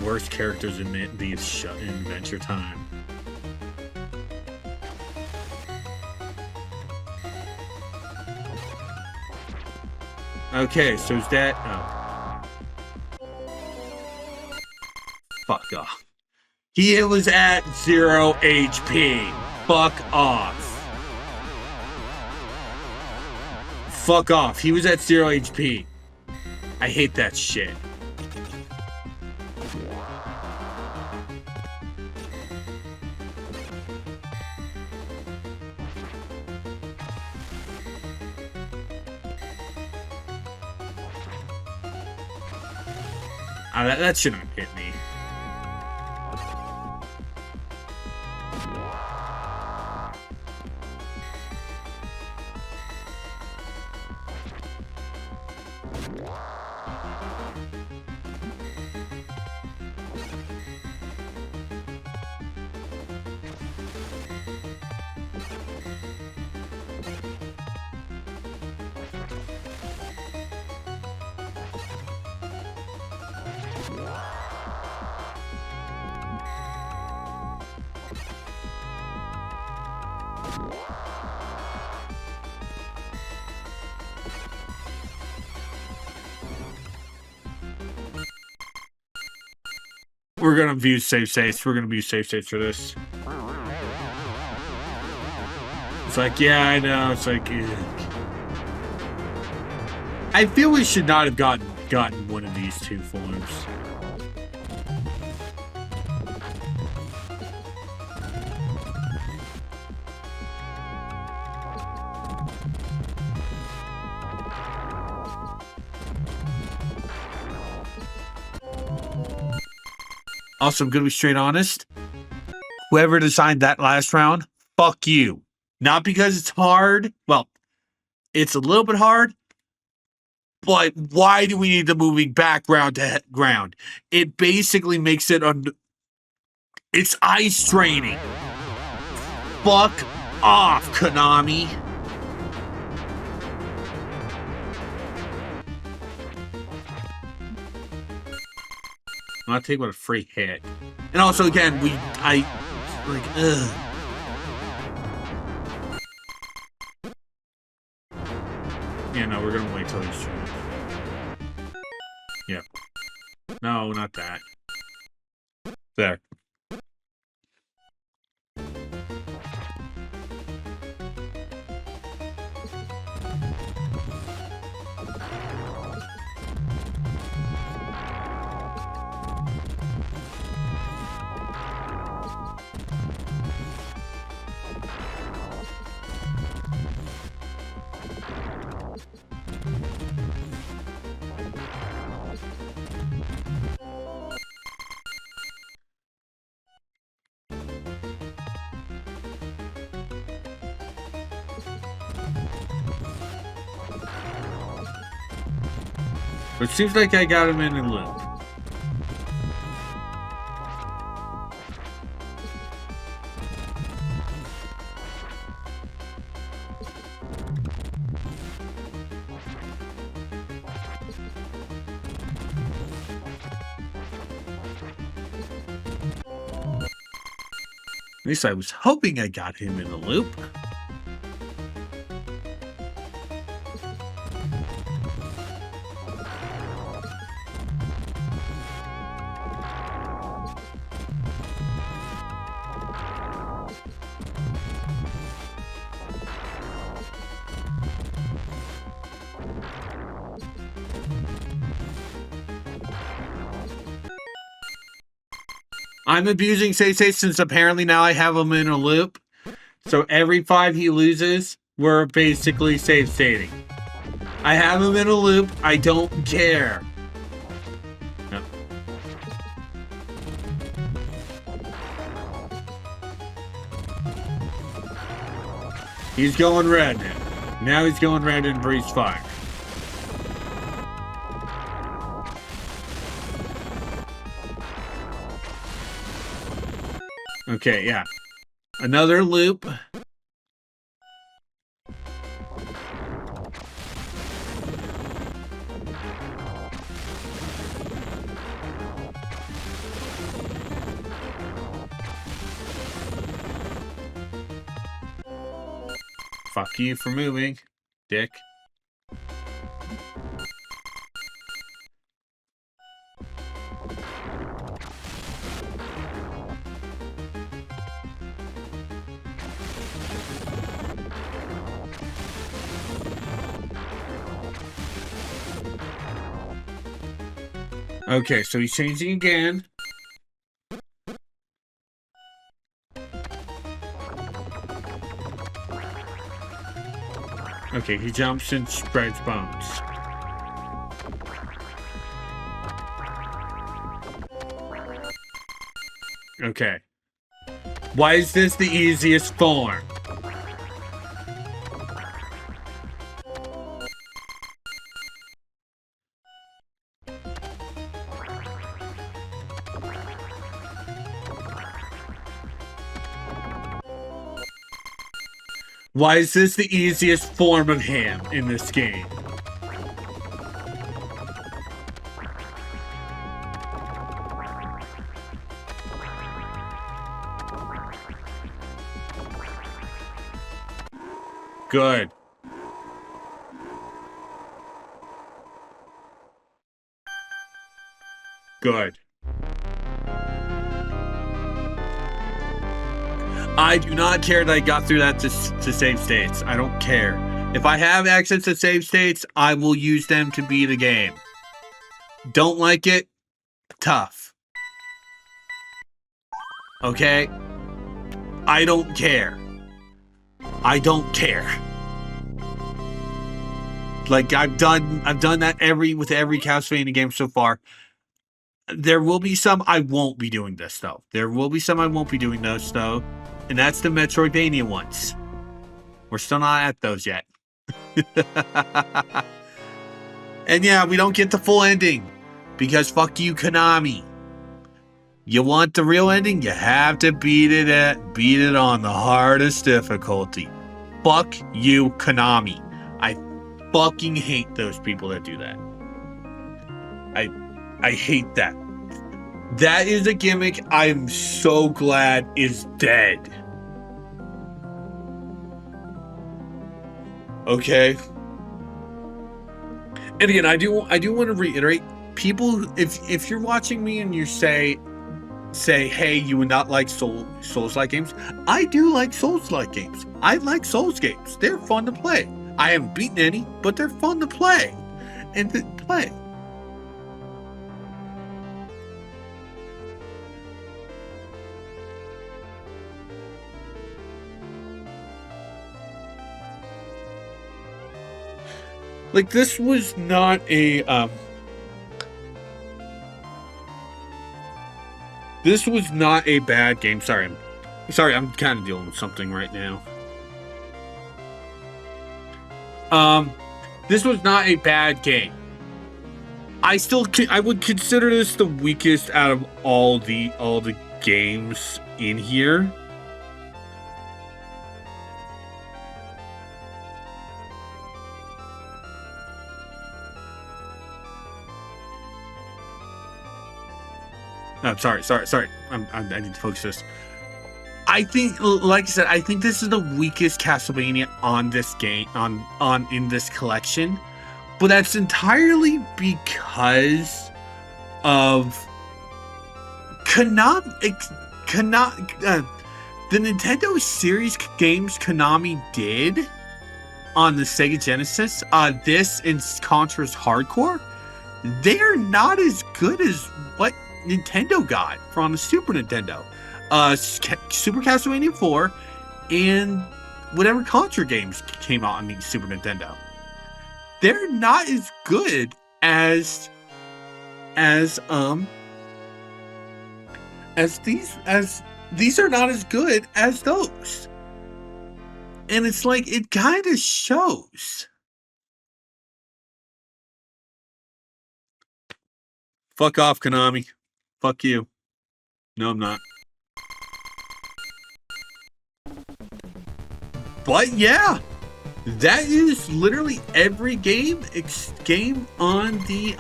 worst characters in Adventure Time. Okay, so is that... Oh. Fuck off. He was at 0 HP. Fuck off. Fuck off. He was at 0 HP. I hate that shit. That shouldn't have hit me. We're gonna view save states. We're gonna view save states for this. It's like, yeah, I know. It's like, ugh. I feel we should not have gotten one of these two forms. Also, I'm gonna be straight honest. Whoever designed that last round, fuck you. Not because it's hard. Well, it's a little bit hard. But why do we need the moving background to ground? It basically makes it it's eye straining. Fuck off, Konami. I'll take what a free hit. And also, again, ugh. Yeah, no, we're gonna wait till he's streams. Yeah. No, not that. There. But it seems like I got him in a loop. At least I was hoping I got him in the loop. I'm abusing save states since apparently now I have him in a loop. So every 5 he loses, we're basically save stating. I have him in a loop. I don't care. No. He's going red now. Now he's going red and breathes fire. Okay, yeah. Another loop. Fuck you for moving, dick. Okay, so he's changing again. Okay, he jumps and spreads bones. Okay. Why is this the easiest form? Why is this the easiest form of him in this game? Good. Good. I do not care that I got through that to save states. I don't care. If I have access to save states, I will use them to beat a game. Don't like it? Tough. Okay? I don't care. I don't care. Like I've done that with every Castlevania game so far. There will be some I won't be doing this though. There will be some I won't be doing those though. And that's the Metroidvania ones. We're still not at those yet. And yeah, we don't get the full ending. Because fuck you, Konami. You want the real ending? You have to beat it on the hardest difficulty. Fuck you, Konami. I fucking hate those people that do that. I hate that. That is a gimmick I'm so glad is dead. Okay. And again, I do want to reiterate, people, if you're watching me and you say, hey, you would not like Souls-like games, I do like Souls-like games. I like Souls games. They're fun to play. I haven't beaten any, but they're fun to play. And to play. Like, this was not a, this was not a bad game. Sorry, I'm kind of dealing with something right now. This was not a bad game. I would consider this the weakest out of all the games in here. I'm sorry. I need to focus this. I think, like I said, I think this is the weakest Castlevania on this game, on in this collection, but that's entirely because of the Nintendo series games Konami did on the Sega Genesis. This and Contra's Hardcore, they're not as good as what Nintendo got from the Super Nintendo. Super Castlevania 4 and whatever Contra games came out on the Super Nintendo. They're not as good as these are not as good as those. And it's like, it kind of shows. Fuck off, Konami. Fuck you. No, I'm not. But yeah, that is literally every game on the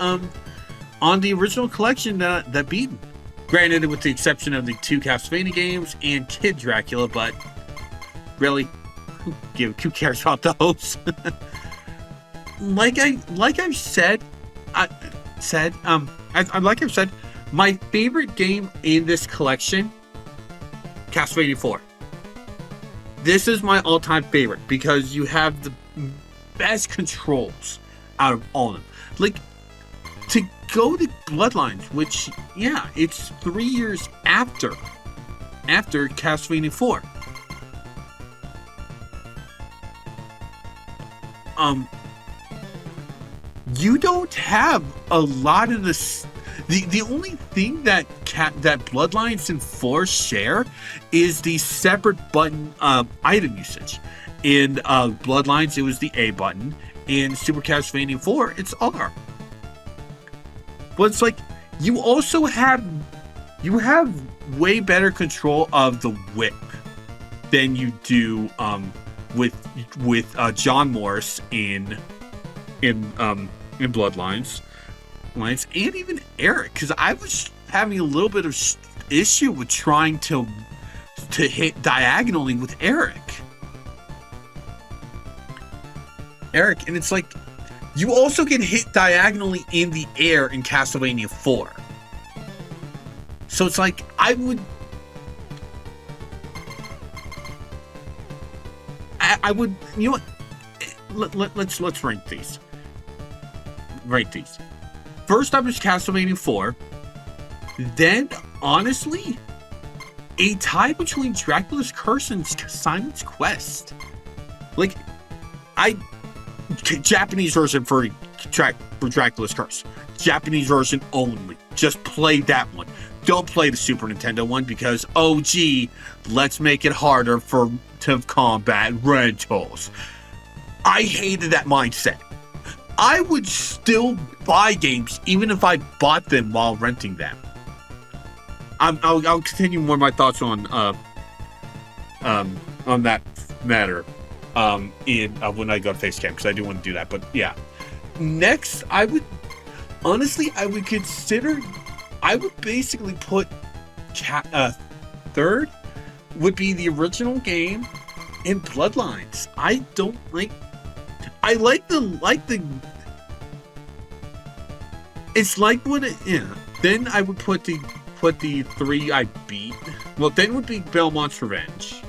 original collection that beaten. Granted, with the exception of the 2 Castlevania games and Kid Dracula, but really, who cares about those? like I've said, my favorite game in this collection, Castlevania 4. This is my all-time favorite because you have the best controls out of all of them. Like, to go to Bloodlines, which, yeah, it's 3 years after Castlevania 4. You don't have a lot of this. The only thing that Bloodlines and 4 share is the separate button item usage. In Bloodlines, it was the A button. In Super Castlevania 4, it's R. But it's like, you also have way better control of the whip than you do with John Morris in Bloodlines, and even Eric, because I was having a little bit of issue with trying to hit diagonally with Eric, and it's like, you also can hit diagonally in the air in Castlevania 4. So it's like, I would, you know what? Let's rank these. First up is Castlevania 4. Then, honestly, a tie between Dracula's Curse and Simon's Quest. Like, Japanese version for Dracula's Curse. Japanese version only. Just play that one. Don't play the Super Nintendo one because, oh gee, let's make it harder to combat rentals. I hated that mindset. I would still buy games even if I bought them while renting them. I'll continue more of my thoughts on that matter when I go to Facecam, because I do want to do that. But yeah, next I would basically put third would be the original game in Bloodlines. It's like what it, yeah. Then I would put the 3 I beat. Well, then would be Belmont's Revenge,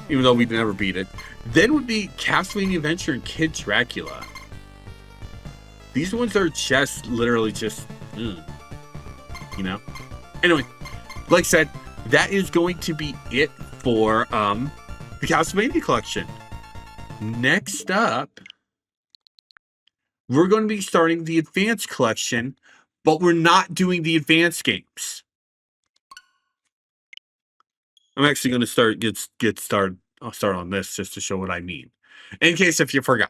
even though we never beat it. Then would be Castlevania Adventure and Kid Dracula. These ones are just literally just, you know. Anyway, like I said, that is going to be it for the Castlevania collection. Next up, we're going to be starting the Advanced collection, but we're not doing the Advanced games. I'm actually going to get started. I'll start on this just to show what I mean, in case if you forgot.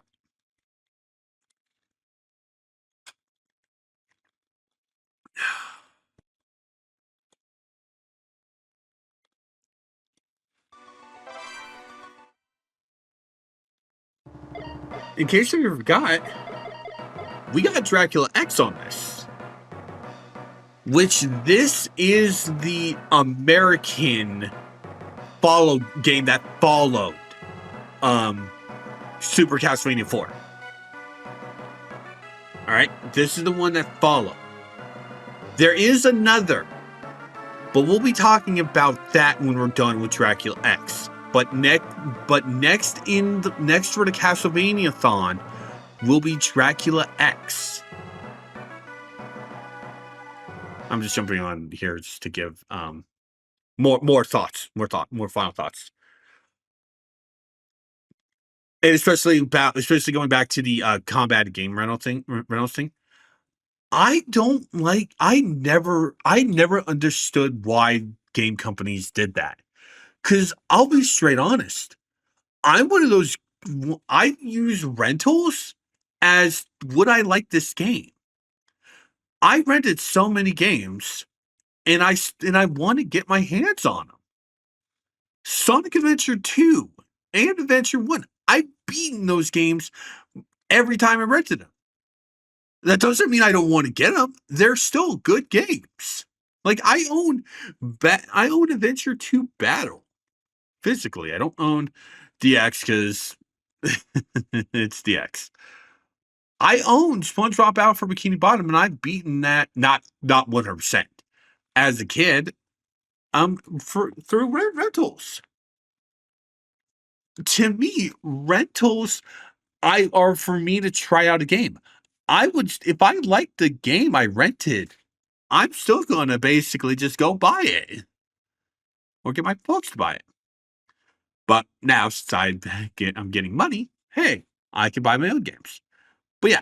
In case you forgot, we got Dracula X on this, which this is the American game that followed Super Castlevania 4. All right, this is the one that followed. There is another, but we'll be talking about that when we're done with Dracula X. But next for the Castlevania-thon will be Dracula X. I'm just jumping on here just to give more final thoughts. And especially going back to the combat game rentals thing. I never understood why game companies did that. Cause I'll be straight honest. I'm one of those, I use rentals as would I like this game? I rented so many games and I want to get my hands on them. Sonic Adventure 2 and Adventure 1. I've beaten those games every time I rented them. That doesn't mean I don't want to get them. They're still good games. Like I own Adventure 2 Battle physically. I don't own DX because it's DX. I own SpongeBob Battle for Bikini Bottom, and I've beaten that not 100% as a kid. Through rentals. To me, rentals are for me to try out a game. I would, if I liked the game I rented, I'm still going to basically just go buy it or get my folks to buy it. But now, since I'm getting money, hey, I can buy my own games. But yeah,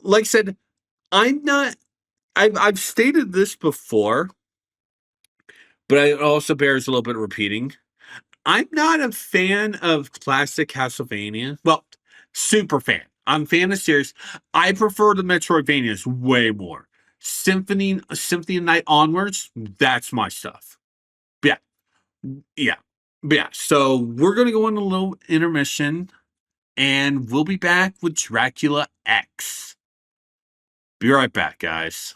like I said, I've stated this before, but it also bears a little bit of repeating. I'm not a fan of classic Castlevania. Well, super fan. I'm a fan of series. I prefer the Metroidvanias way more. Symphony of Night onwards, that's my stuff. But yeah. But yeah, so we're gonna go on a little intermission, and we'll be back with Dracula X. Be right back, guys.